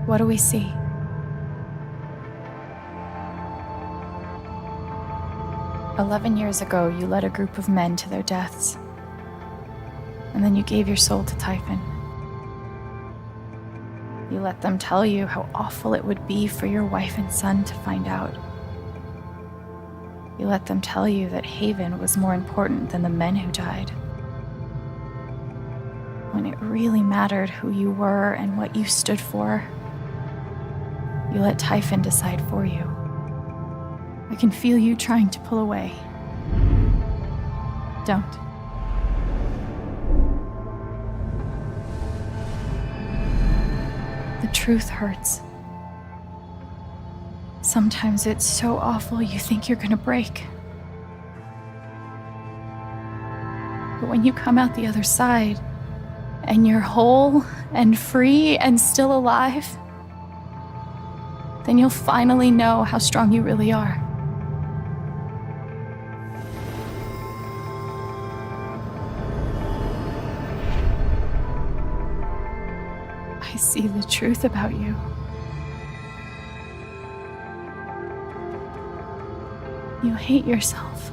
S10: what do we see? "11 years ago, you led a group of men to their deaths. And then you gave your soul to Typhon. You let them tell you how awful it would be for your wife and son to find out. You let them tell you that Haven was more important than the men who died. When it really mattered who you were and what you stood for, you let Typhon decide for you. I can feel you trying to pull away. Don't. The truth hurts. Sometimes it's so awful you think you're gonna break. But when you come out the other side, and you're whole and free and still alive, then you'll finally know how strong you really are. I see the truth about you. You hate yourself.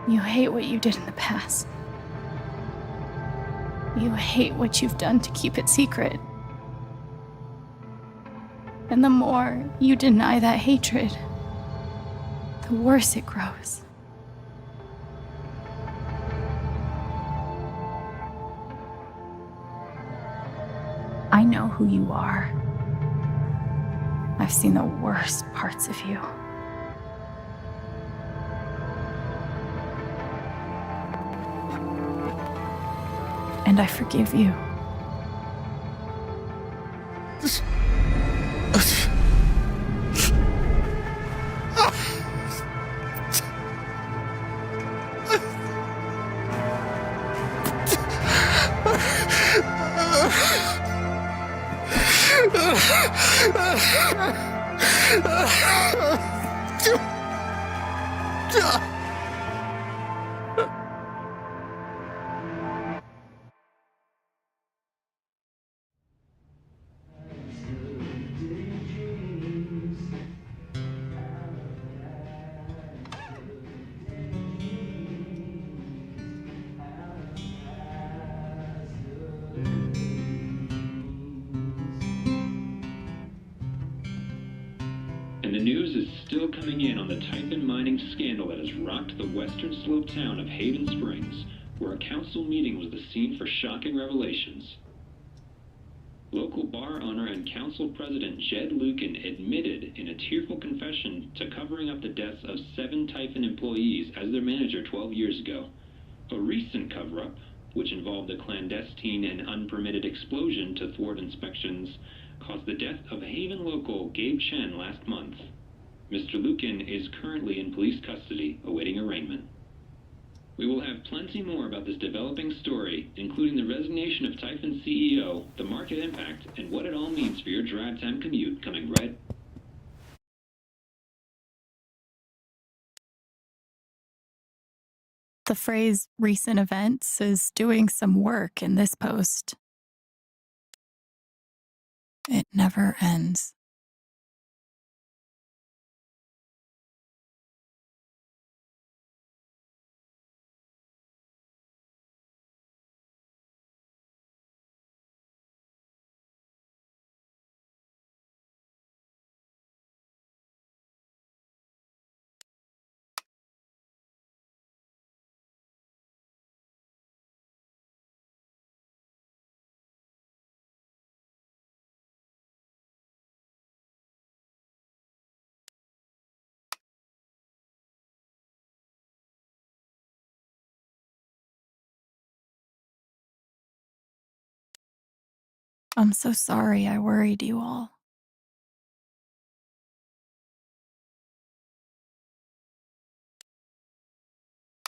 S10: You hate what you did in the past. You hate what you've done to keep it secret. And the more you deny that hatred, the worse it grows. I know who you are. I've seen the worst parts of you. And I forgive you.
S1: And the news is still coming in on the Typhon mining scandal that has rocked the western slope town of Haven Springs, where a council meeting was the scene for shocking revelations. Local bar owner and council president Jed Lucan admitted in a tearful confession to covering up the deaths of 7 Typhon employees as their manager 12 years ago. A recent cover-up, which involved a clandestine and unpermitted explosion to thwart inspections, caused the death of Haven local Gabe Chen last month. Mr. Lucan is currently in police custody, awaiting arraignment. We will have plenty more about this developing story, including the resignation of Typhon's CEO, the market impact, and what it all means for your drive time commute coming right.
S2: The phrase recent events is doing some work in this post. It never ends. I'm so sorry I worried you all.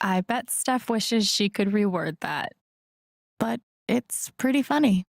S2: I bet Steph wishes she could reword that, but it's pretty funny.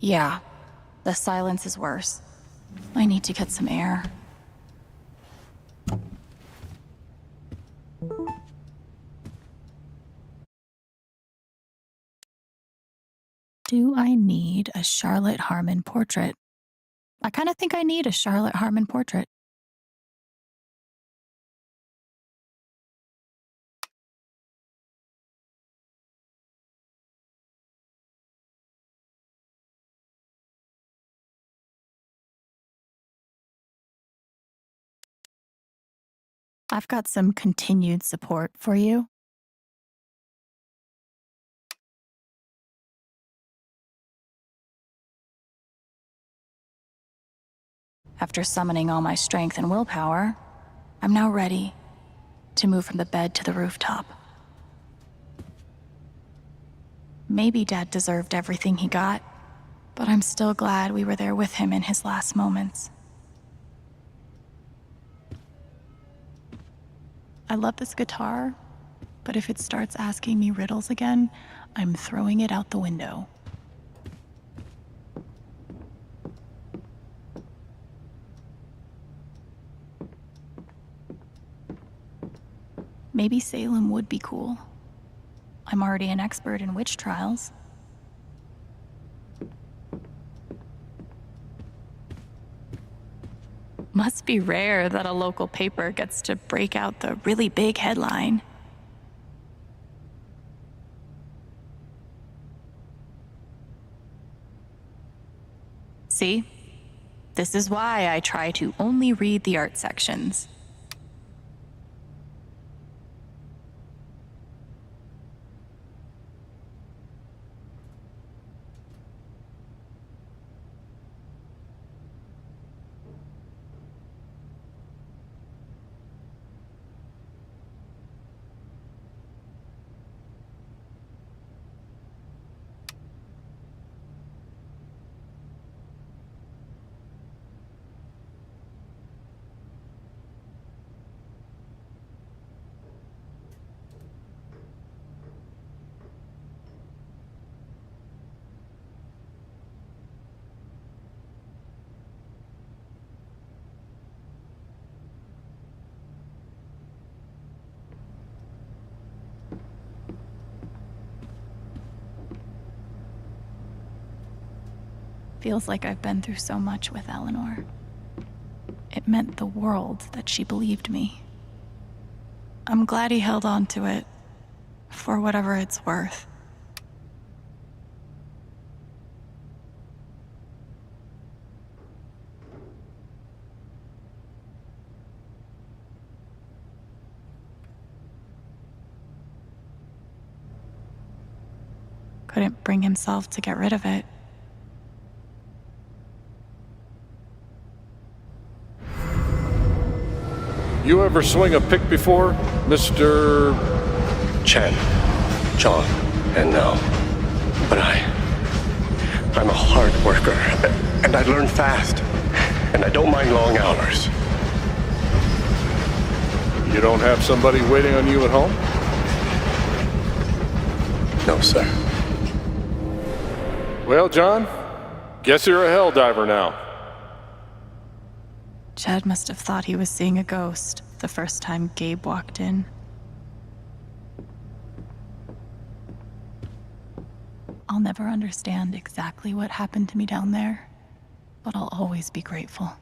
S2: Yeah, the silence is worse. I need to get some air. Do I need a Charlotte Harmon portrait? I kind of think I need a Charlotte Harmon portrait. I've got some continued support for you. After summoning all my strength and willpower, I'm now ready to move from the bed to the rooftop. Maybe Dad deserved everything he got, but I'm still glad we were there with him in his last moments. I love this guitar, but if it starts asking me riddles again, I'm throwing it out the window. Maybe Salem would be cool. I'm already an expert in witch trials. Must be rare that a local paper gets to break out the really big headline. See? This is why I try to only read the art sections. Feels like I've been through so much with Eleanor. It meant the world that she believed me. I'm glad he held on to it, for whatever it's worth. Couldn't bring himself to get rid of it.
S3: You ever swing a pick before, Mr.
S7: Chen, John, and no. But I'm a hard worker, and I learn fast, and I don't mind long hours.
S3: You don't have somebody waiting on you at home?
S7: No, sir.
S3: Well, John, guess you're a hell diver now.
S2: Chad must have thought he was seeing a ghost the first time Gabe walked in. I'll never understand exactly what happened to me down there, but I'll always be grateful.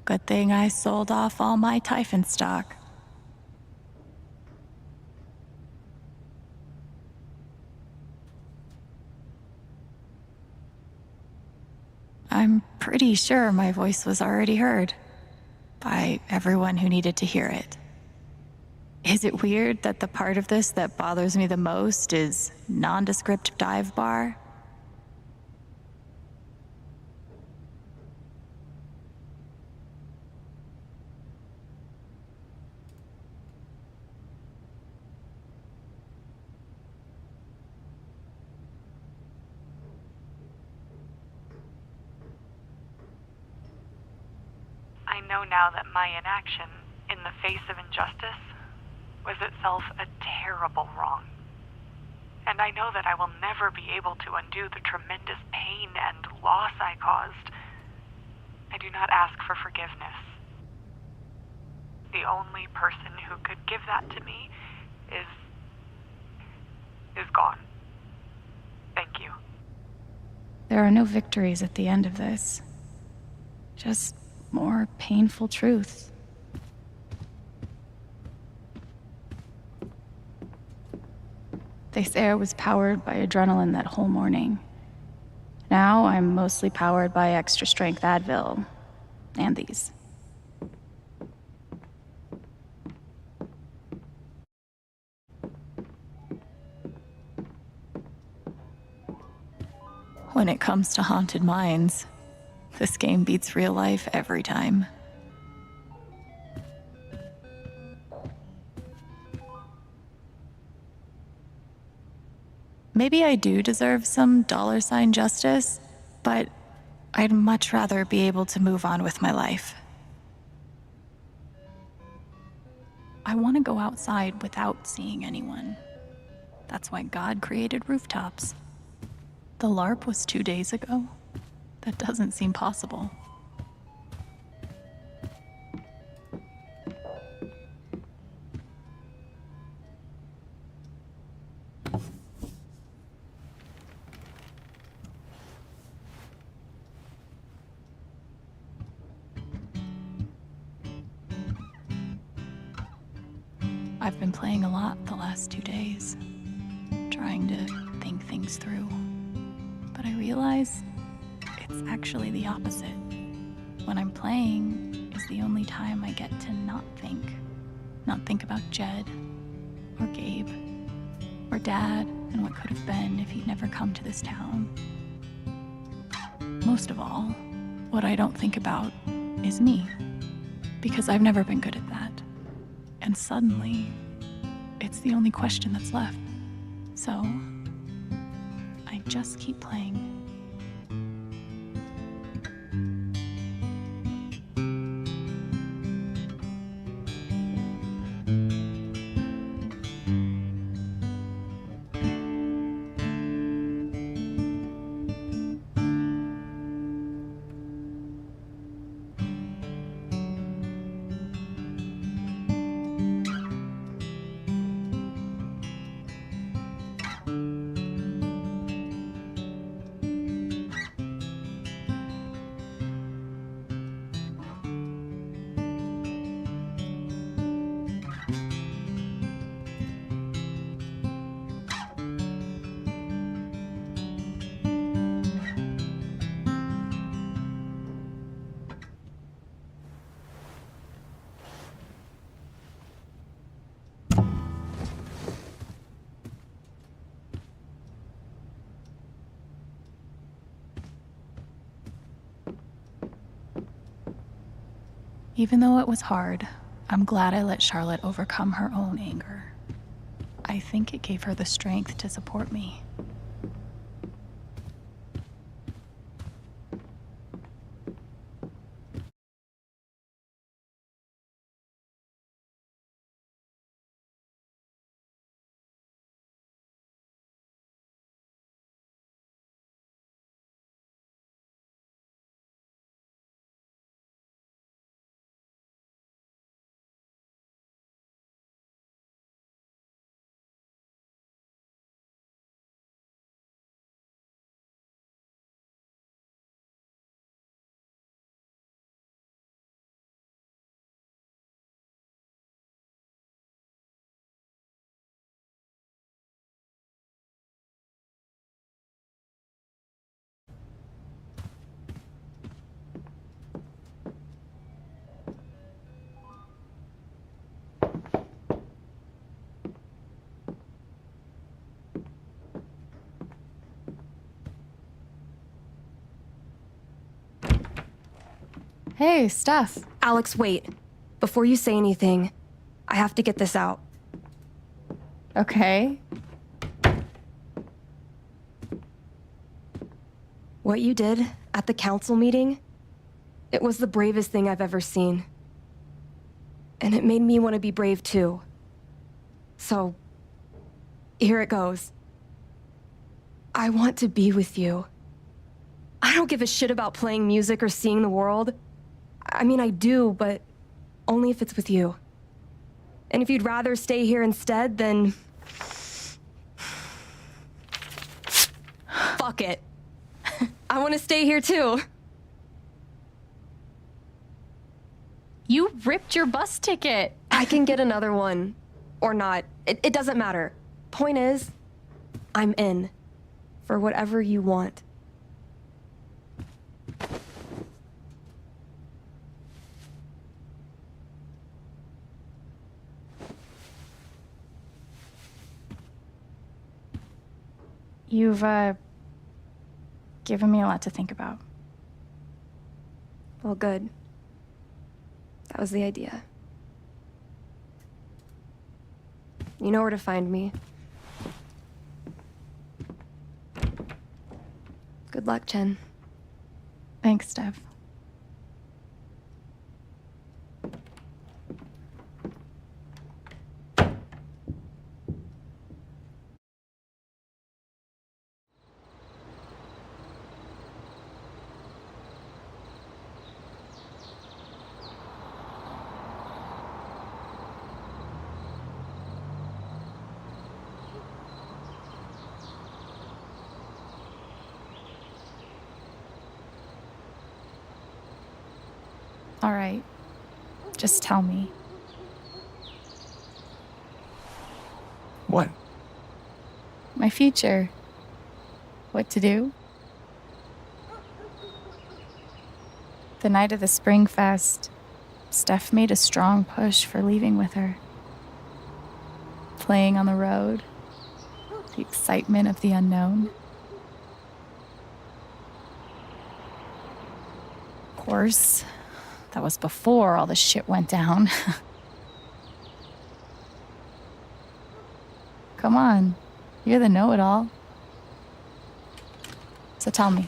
S2: Good thing I sold off all my Typhon stock. I'm pretty sure my voice was already heard by everyone who needed to hear it. Is it weird that the part of this that bothers me the most is nondescript dive bar?
S9: I know now that my inaction in the face of injustice was itself a terrible wrong. And I know that I will never be able to undo the tremendous pain and loss I caused. I do not ask for forgiveness. The only person who could give that to me is gone. Thank you.
S2: There are no victories at the end of this. Just more painful truths. They say I was powered by adrenaline that whole morning.
S10: Now I'm mostly powered by extra strength Advil. And these.
S2: When it comes to haunted minds, this game beats real life every time. Maybe I do deserve some $ justice, but I'd much rather be able to move on with my life. I want to go outside without seeing anyone. That's why God created rooftops. The LARP was 2 days ago. That doesn't seem possible. I've been playing a lot the last 2 days, trying to think things through. But I realize it's actually the opposite. When I'm playing is the only time I get to not think. Not think about Jed, or Gabe, or Dad, and what could have been if he'd never come to this town. Most of all, what I don't think about is me, because I've never been good at that. And suddenly, it's the only question that's left. So, I just keep playing. Even though it was hard, I'm glad I let Charlotte overcome her own anger. I think it gave her the strength to support me.
S21: Hey, Steph. Alex, wait. Before you say anything, I have to get this out.
S16: Okay.
S21: What you did at the council meeting, it was the bravest thing I've ever seen. And it made me want to be brave too. So, here it goes. I want to be with you. I don't give a shit about playing music or seeing the world. I mean, I do, but only if it's with you. And if you'd rather stay here instead, then... fuck it. I want to stay here too.
S13: You ripped your bus ticket.
S21: I can get another one. Or not. It doesn't matter. Point is, I'm in. For whatever you want.
S2: You've, given me a lot to think about.
S21: Well, good. That was the idea. You know where to find me. Good luck, Chen.
S2: Thanks, Steph. All right. Just tell me.
S5: What?
S2: My future. What to do? The night of the Spring Fest, Steph made a strong push for leaving with her. Playing on the road, the excitement of the unknown. Of course, that was before all the shit went down. Come on, you're the know-it-all. So tell me.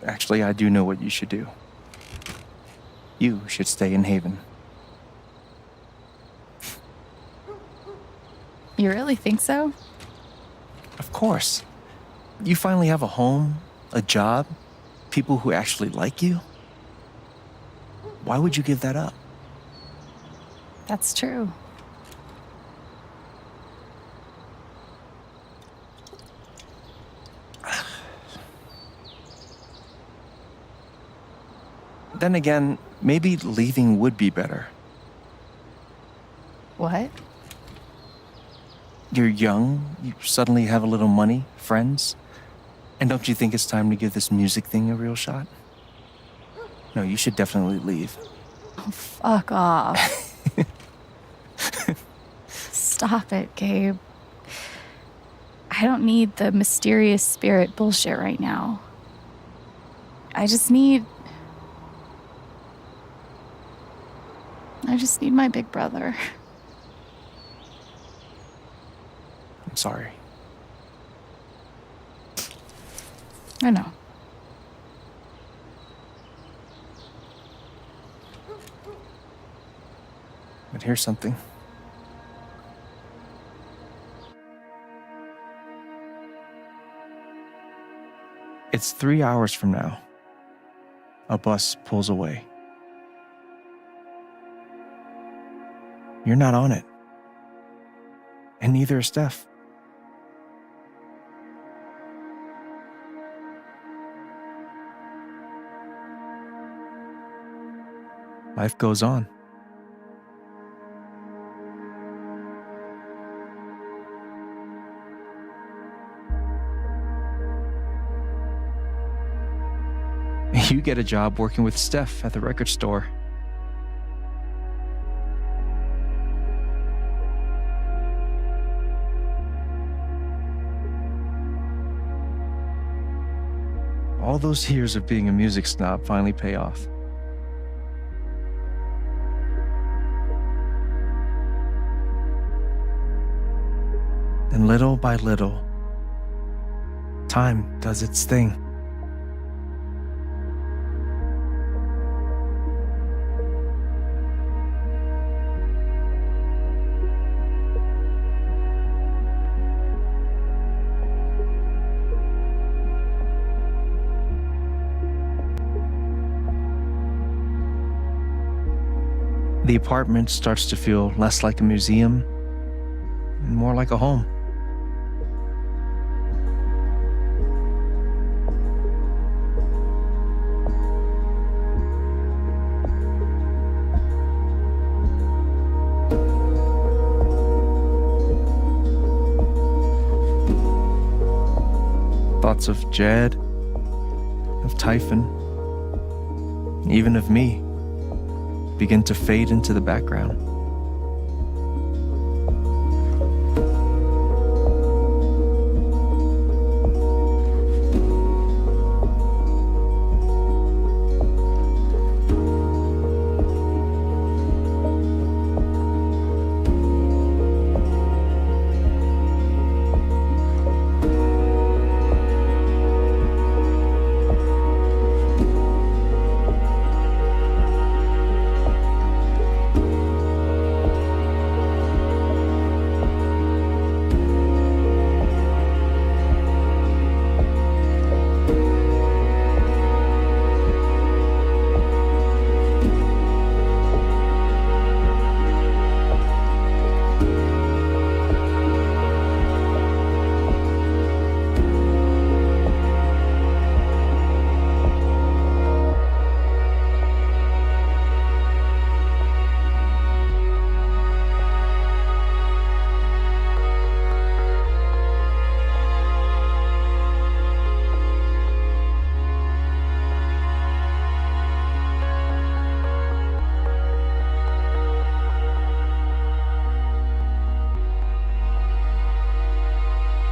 S5: Actually, I do know what you should do. You should stay in Haven.
S2: You really think so?
S5: Of course. You finally have a home, a job, people who actually like you. Why would you give that up?
S2: That's true.
S5: Then again, maybe leaving would be better.
S2: What?
S5: You're young, you suddenly have a little money, friends. And don't you think it's time to give this music thing a real shot? No, you should definitely leave.
S2: Oh, fuck off. Stop it, Gabe. I don't need the mysterious spirit bullshit right now. I just need my big brother.
S5: I'm sorry.
S2: I know.
S5: But here's something. It's 3 hours from now. A bus pulls away. You're not on it. And neither is Steph. Life goes on. You get a job working with Steph at the record store. All those years of being a music snob finally pay off. And little by little, time does its thing. The apartment starts to feel less like a museum and more like a home. Thoughts of Jed, of Typhon, even of me begin to fade into the background.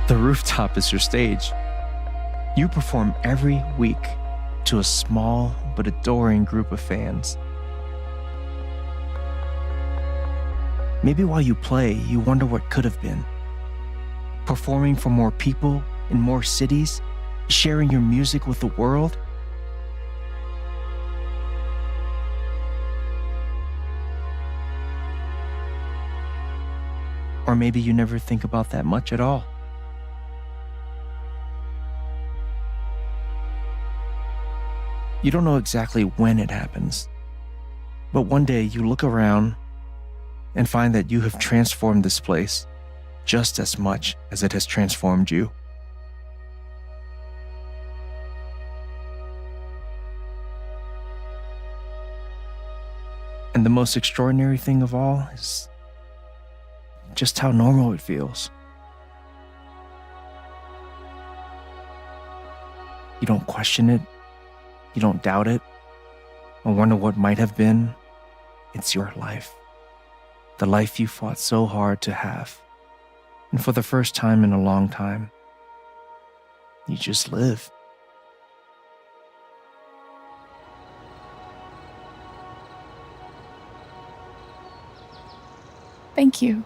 S5: The rooftop is your stage. You perform every week to a small but adoring group of fans. Maybe while you play, you wonder what could have been. Performing for more people in more cities, sharing your music with the world. Or maybe you never think about that much at all. You don't know exactly when it happens, but one day you look around and find that you have transformed this place just as much as it has transformed you. And the most extraordinary thing of all is just how normal it feels. You don't question it, you don't doubt it, or wonder what might have been. It's your life. The life you fought so hard to have. And for the first time in a long time, you just live.
S2: Thank you.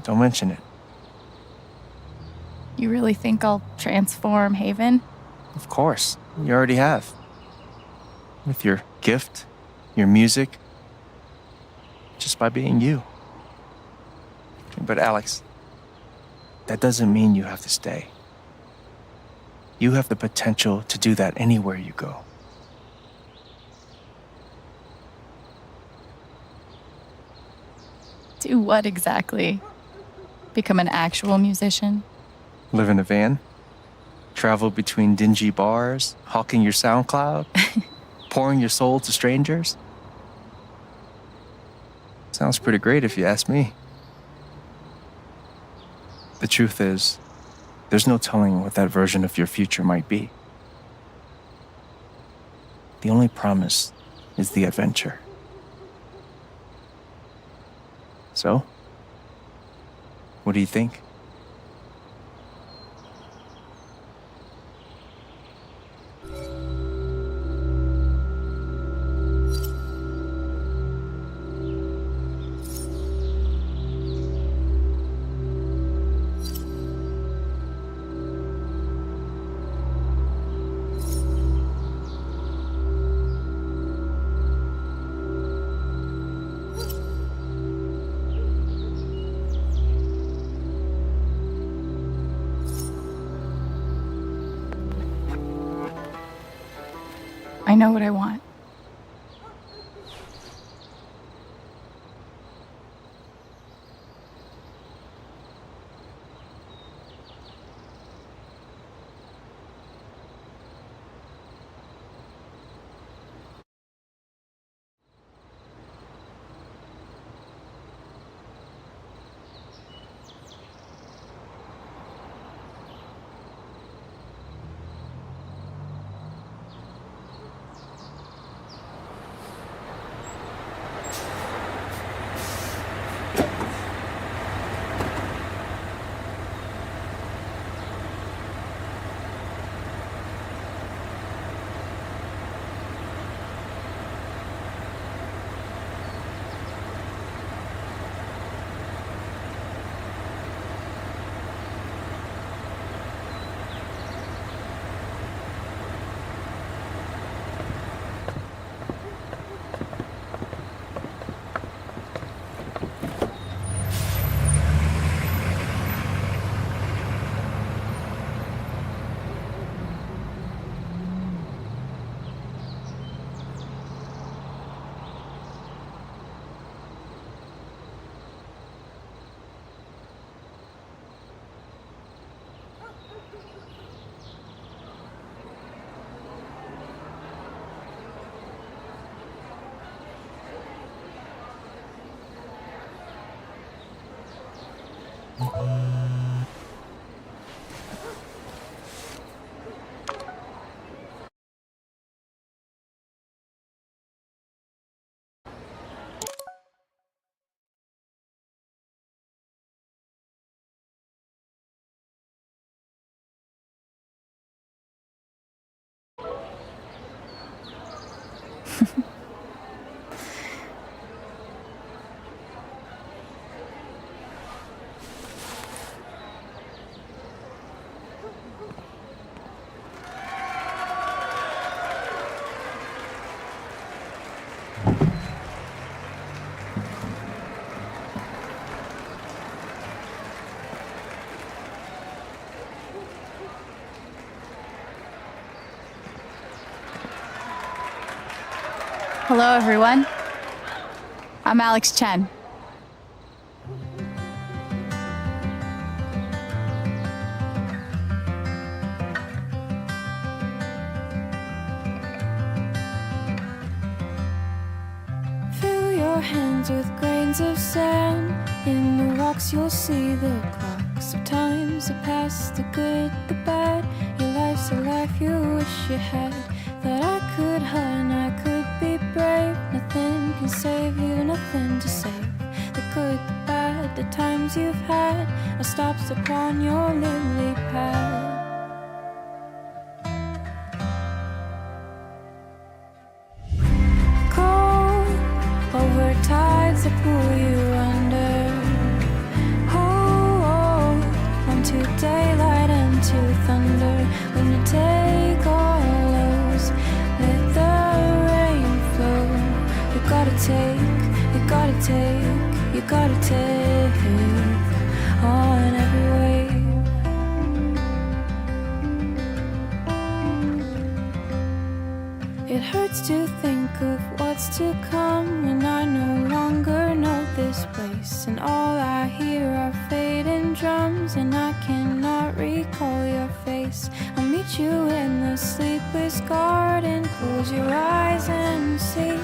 S5: Don't mention it.
S2: You really think I'll transform Haven?
S5: Of course, you already have. With your gift, your music, just by being you. But Alex, that doesn't mean you have to stay. You have the potential to do that anywhere you go.
S2: Do what exactly? Become an actual musician?
S5: Live in a van, travel between dingy bars, hawking your SoundCloud, pouring your soul to strangers. Sounds pretty great if you ask me. The truth is, there's no telling what that version of your future might be. The only promise is the adventure. So, what do you think?
S2: I know what I want. Hello, everyone. I'm Alex Chen.
S12: Fill your hands with grains of sand. In the rocks you'll see the clocks of times that pass, the good, the bad. Your life's a life you wish you had. That I could hide, I could be brave. Nothing can save you, nothing to save. The good, the bad, the times you've had are stops upon your lily pad. Cold over tides that pull you under. Hold onto daylight and to thunder. When you take all those, let the rain flow. You gotta take, you gotta take, you gotta take on every wave. It hurts to think of what's to come when I no longer know this place. And all I hear are fading drums, and I cannot recall your face. I'll meet you in the sleepless garden. Close your eyes and see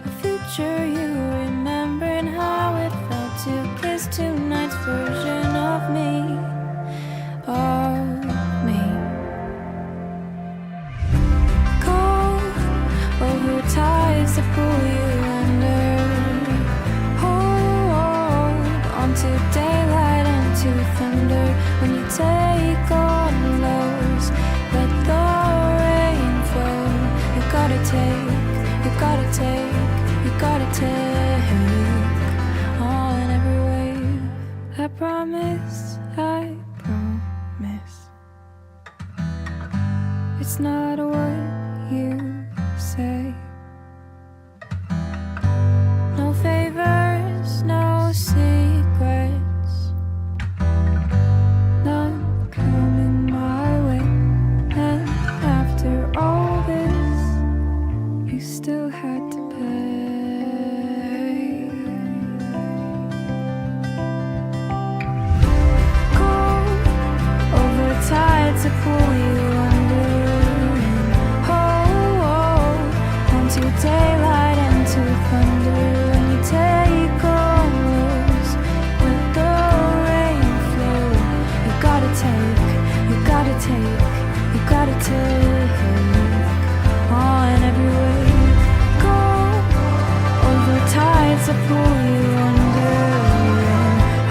S12: a future you remember, and how it felt to kiss tonight's version of me. Of me. Over tides that pull you under. Hold onto daylight and to thunder. When you take on lows, let the rain flow. You gotta take, you gotta take, you gotta take on every wave. I promise, I promise. It's not what you say. No favors, no secrets, none coming my way. And after all this, you still had to pay. Go over tides that pull you under. To daylight and to thunder. When you take on those, let the rain flow. You gotta take, you gotta take, you gotta take on every wave. Go over tides that pull you under.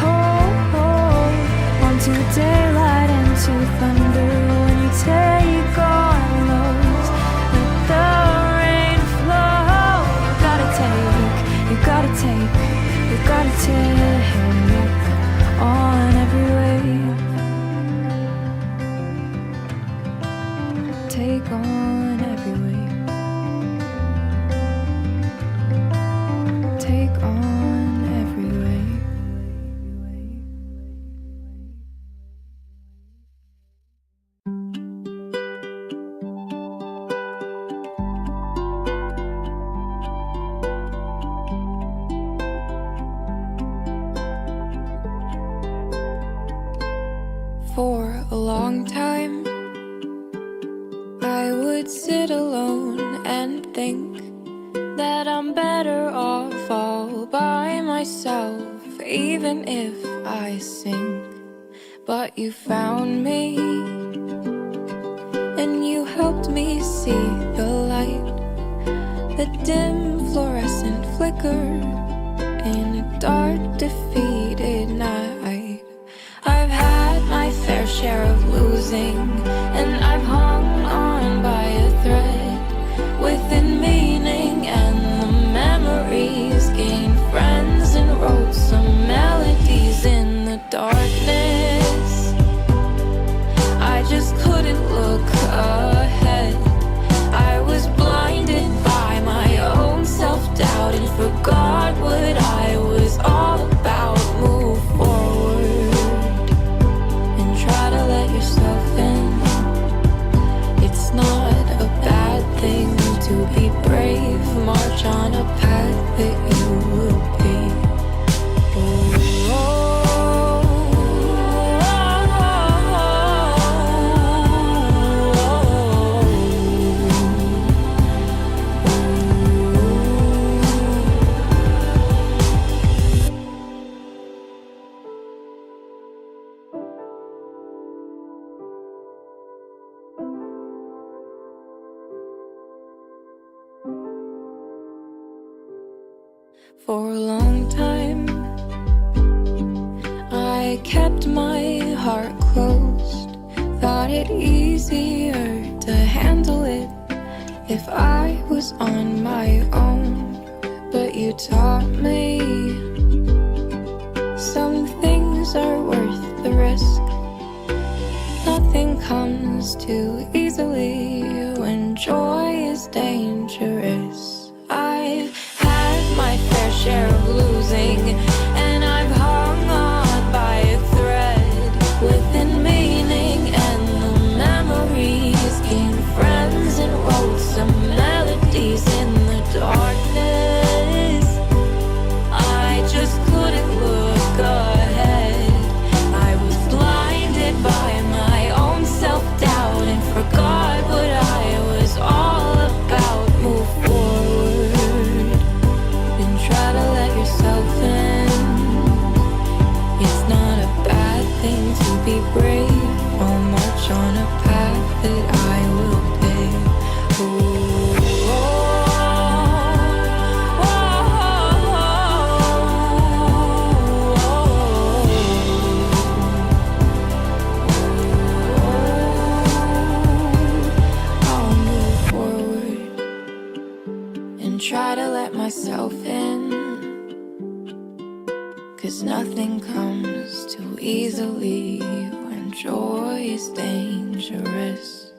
S12: Hold onto daylight and to thunder. When you take on those, let the you gotta take, you gotta take on every wave. Take on every wave. Take on every wave. For a long time, I would sit alone and think that I'm better off all by myself, even if I sink. But you found me, and you helped me see the light, the dim fluorescent flicker in a dark, defeated night. I've had my fair share of losing, and I've hung on by a thread within meaning, and the memories gained friends and wrote some melodies in the darkness. I just couldn't look ahead. I was blinded by my own self-doubt and forgot what I was all about. For a long time, I kept my heart closed. Thought it easier to handle it if I was on my own. But you taught me some things are worth the risk. Nothing comes too easily when joy is dangerous. I've had my fair share of losing, and I've hung on by a thread within meaning and the memories. Gained friends and wrote some melodies in the darkness. I just couldn't look ahead. I was blinded by my own self-doubt and forgot what I was all about. Move forward and try to let yourself in. It's not a bad thing to be brave. I'll march on a path that I will pave. I'll move forward and try to let myself in. 'Cause nothing comes too easily when joy is dangerous.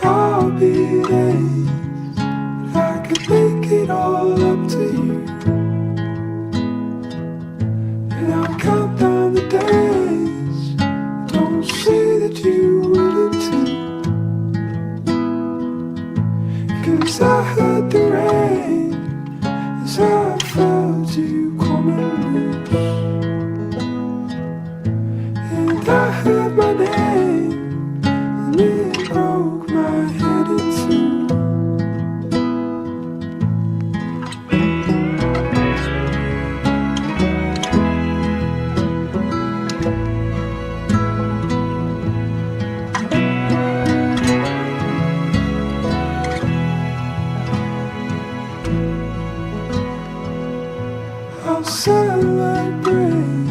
S14: I'll be days I could make it all up to you, and I'll count down the days. Don't say that you wouldn't too, 'cause I heard the rain as I felt you coming loose, and I heard my name and it broke my head in two. I'll celebrate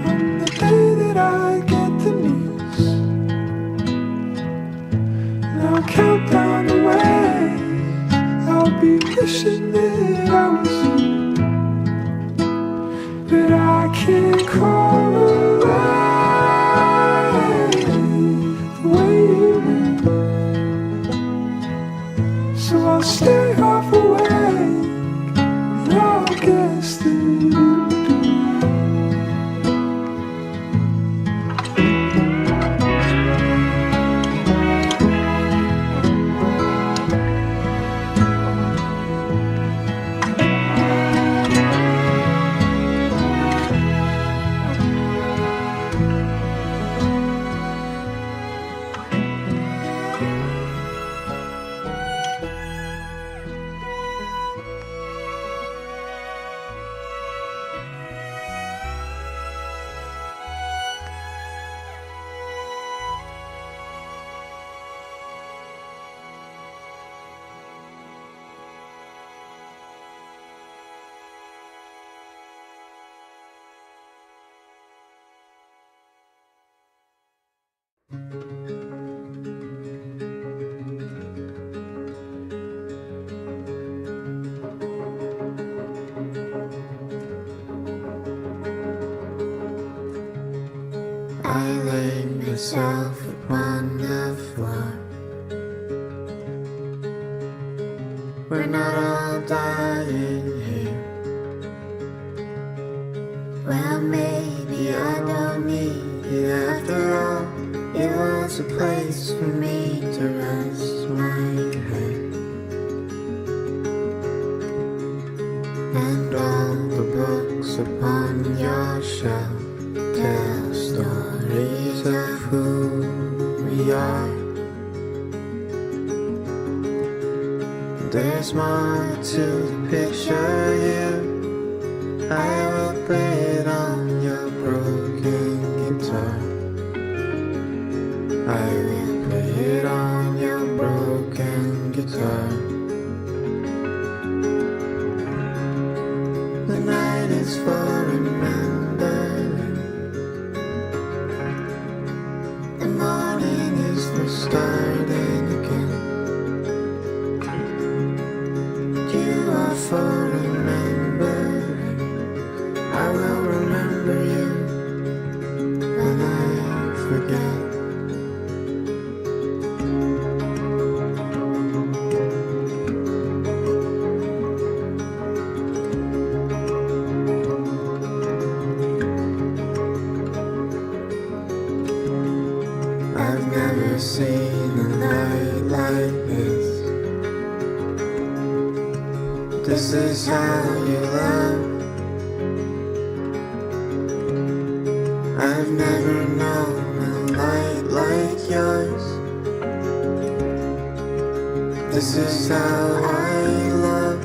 S14: on the day that I get the news, and I'll count down the ways I'll be wishing that I was you, but I can't call away the way you move. So I'll stay half awake, and I'll guess that you do.
S15: I laid myself upon the floor, where we're not all dying here. Well, maybe I don't need it after all. It was a place for me to rest my head. And all the books upon your shelf tell stories of who we are. There's more to the picture here. I will play it on your broken guitar. I will play it on your broken guitar. The night is for remembering. The morning is for starting again. You are for remembering. I will remember you when I forget. I've never seen a night like this. This is how you love. I've never known a light like yours. This is how I love.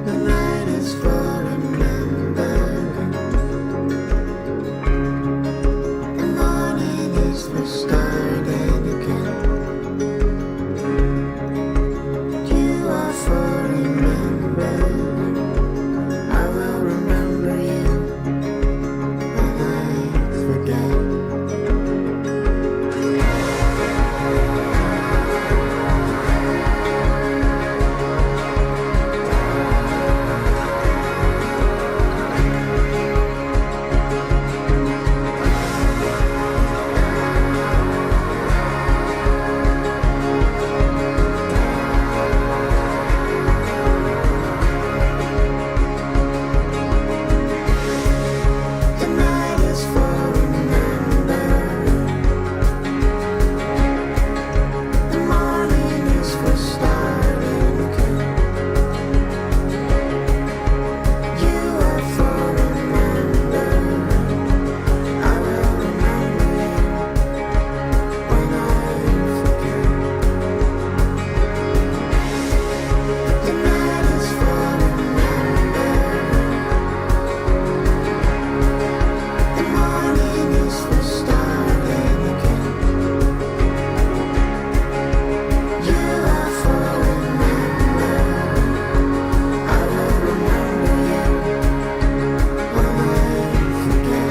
S15: The night is for remembering. The morning is for starting again. You are for remembering. I will remember you when I forget. The night is for remembering. The morning is for starting again. You are for remembering. I will remember you when I forget. The night is for remembering. The morning is for starting again. You are for remembering. I will remember you when I forget.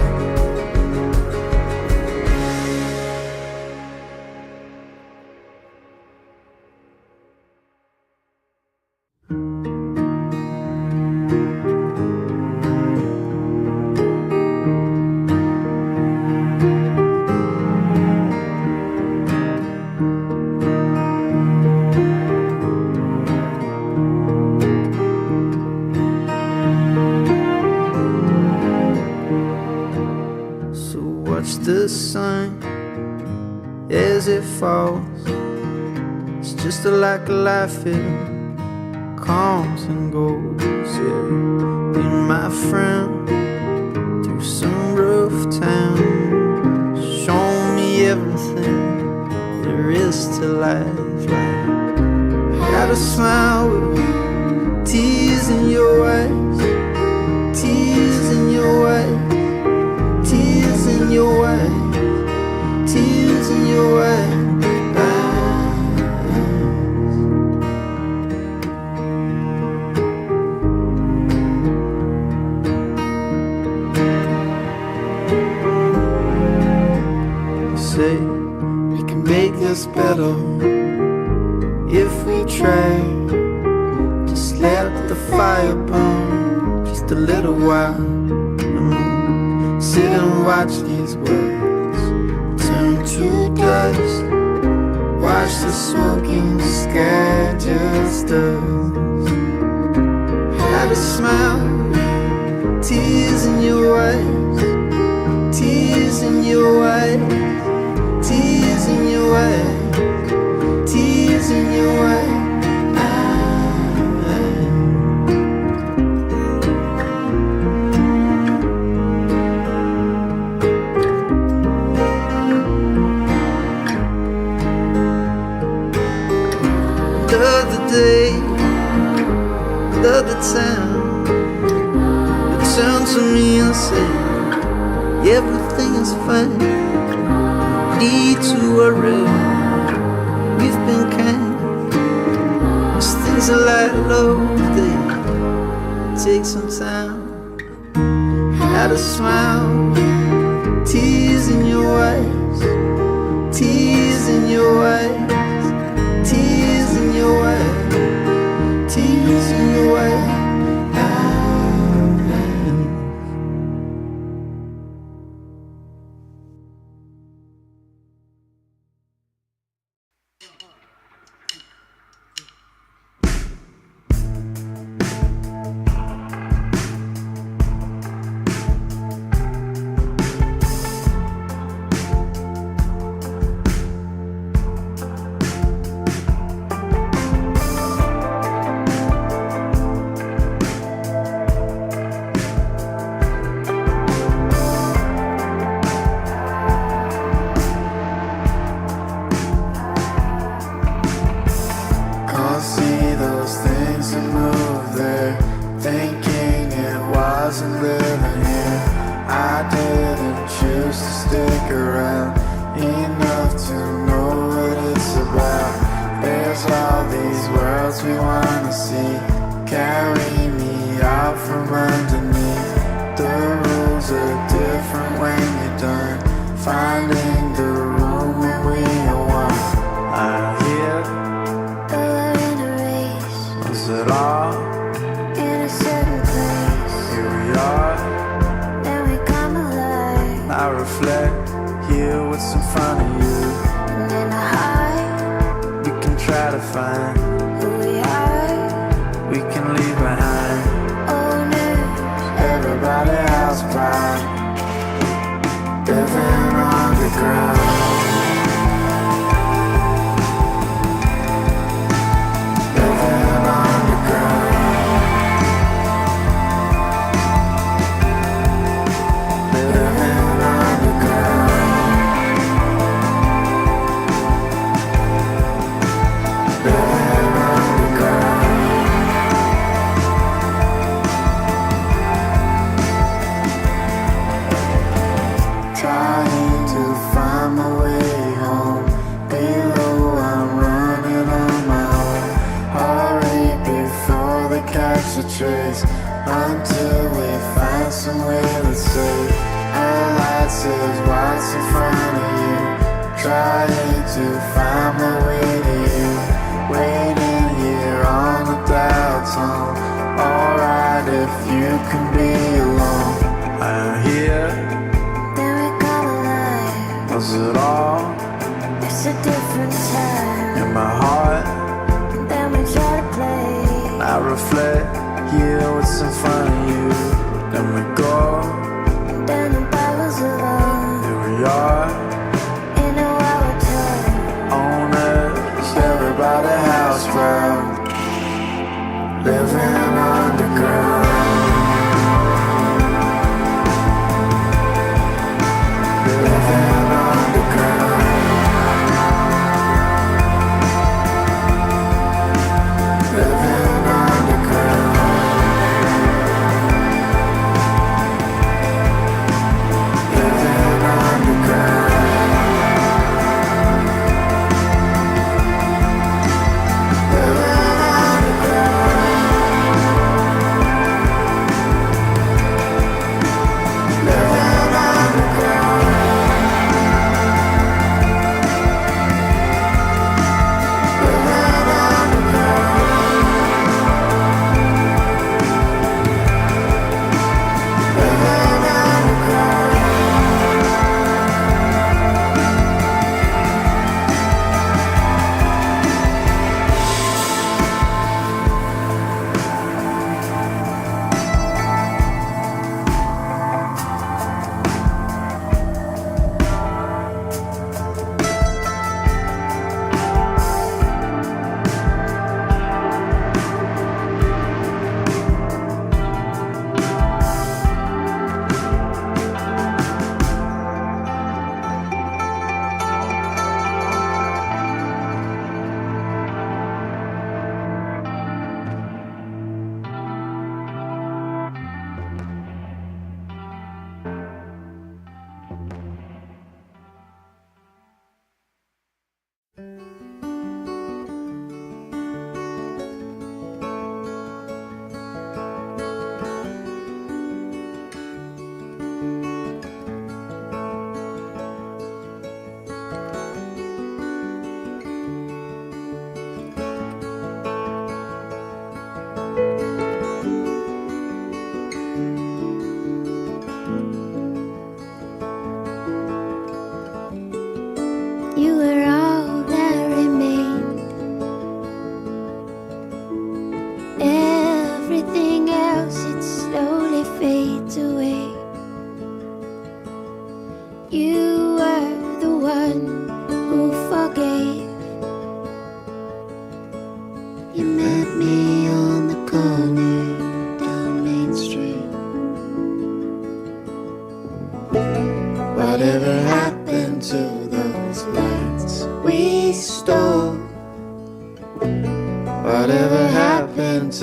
S15: So watch the sun as it falls. It's just like life, it comes and goes. Yeah, been my friend through some rough times, shown me everything there is to life. Like, got a smile with tears in your eyes, tears in your eyes. Tears in your eyes, tears in your eyes. Say we can make this better if we try. Just let the fire burn just a little while. Sit and watch these words turn to dust. Watch watch the smoking sky just does. Had a smile, tears in your eyes, tears in your eyes, tears in your eyes, tears in your eyes. Love the day, love the time. You turn to me and say, everything is fine. Need to worry, we've been kind. There's things I like love, they take some time. Had a smile, tears in your eyes, tears in your eyes. Tears in your eyes, tears in your eyes.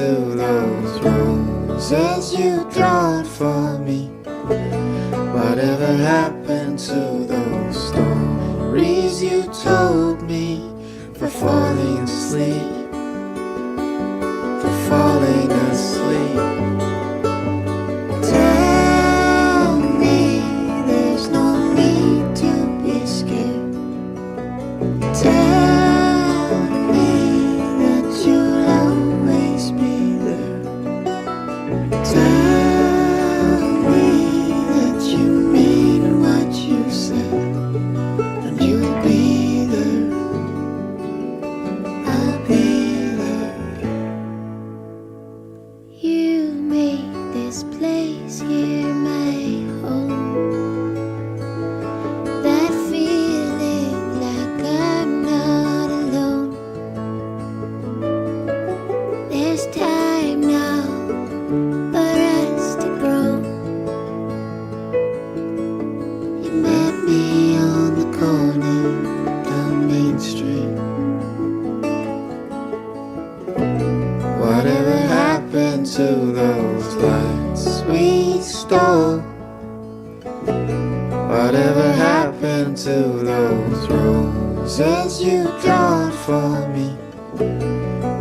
S15: to those roses you drawed for me? Whatever happened to those stories you told me? For falling asleep, for falling asleep. Tell me there's no need to be scared. Tell me that you'll always be there. Tell me that you mean what you said, and you'll be there. I'll be there. You made this place here my home. That feeling like I'm not alone. There's time now for us to grow. You met me on the corner down Main Street. Whatever happened to those lights we stole? Whatever happened to those roses you drawed for me?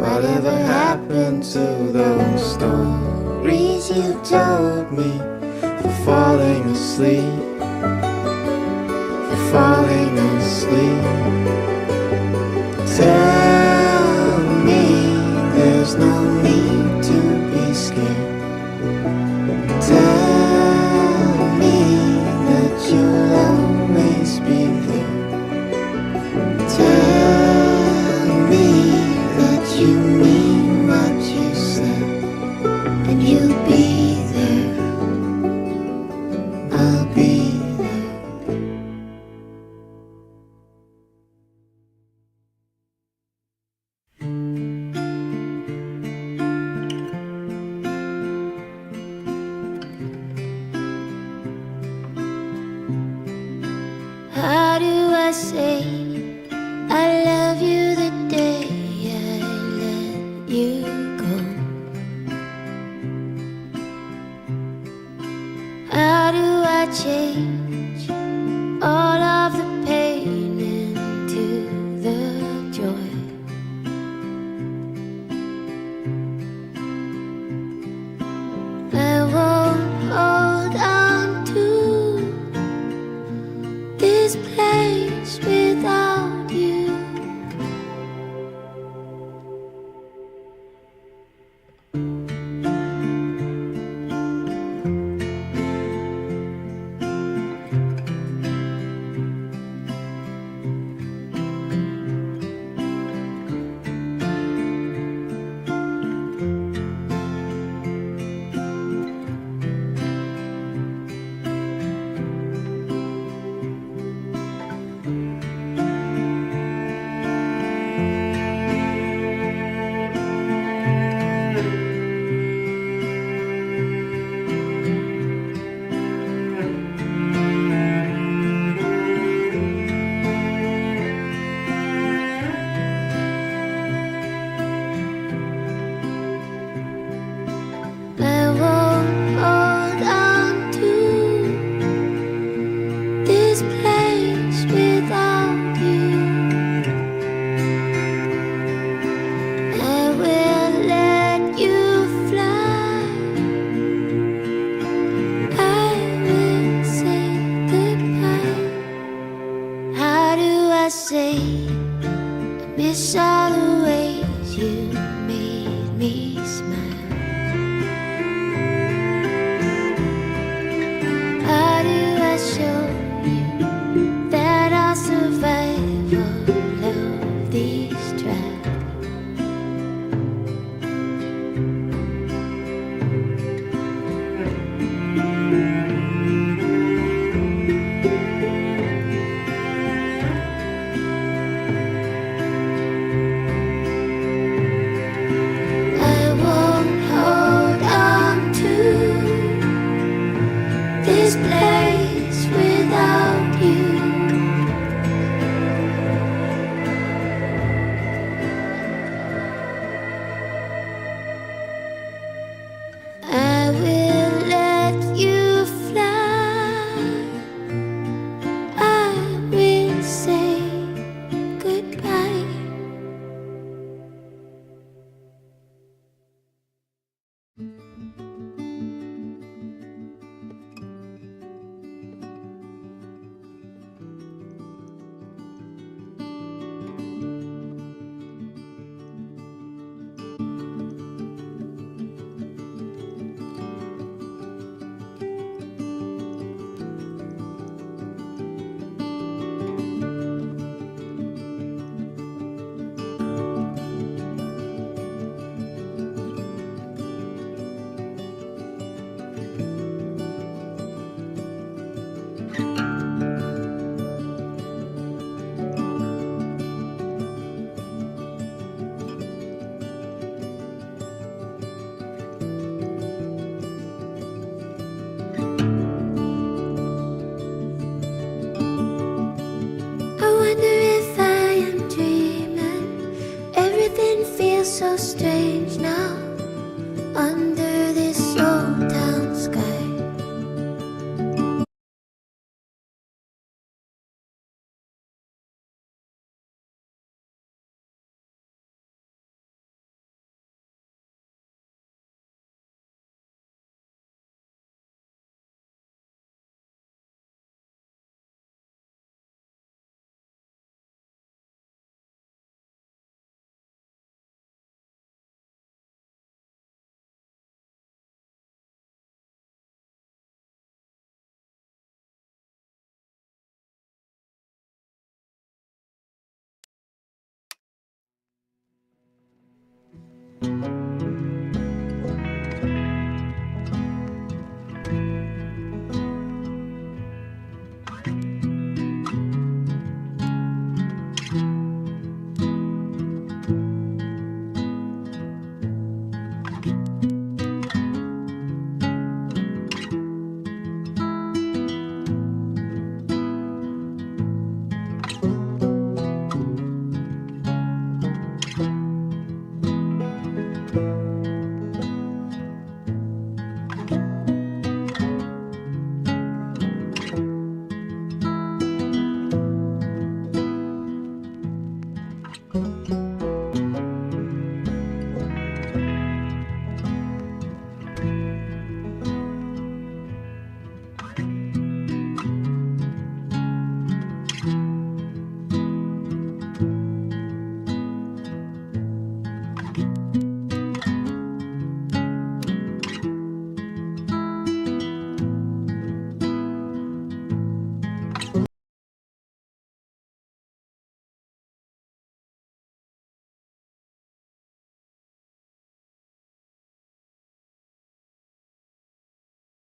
S15: Whatever happened to those stories you told me? For falling asleep, for falling asleep. Tell me there's no need to be scared. Tell me that you'll always be there. Tell me that you mean what you said, and you'll be there. I'll be there. How do I say I love you the day I let you go? How do I change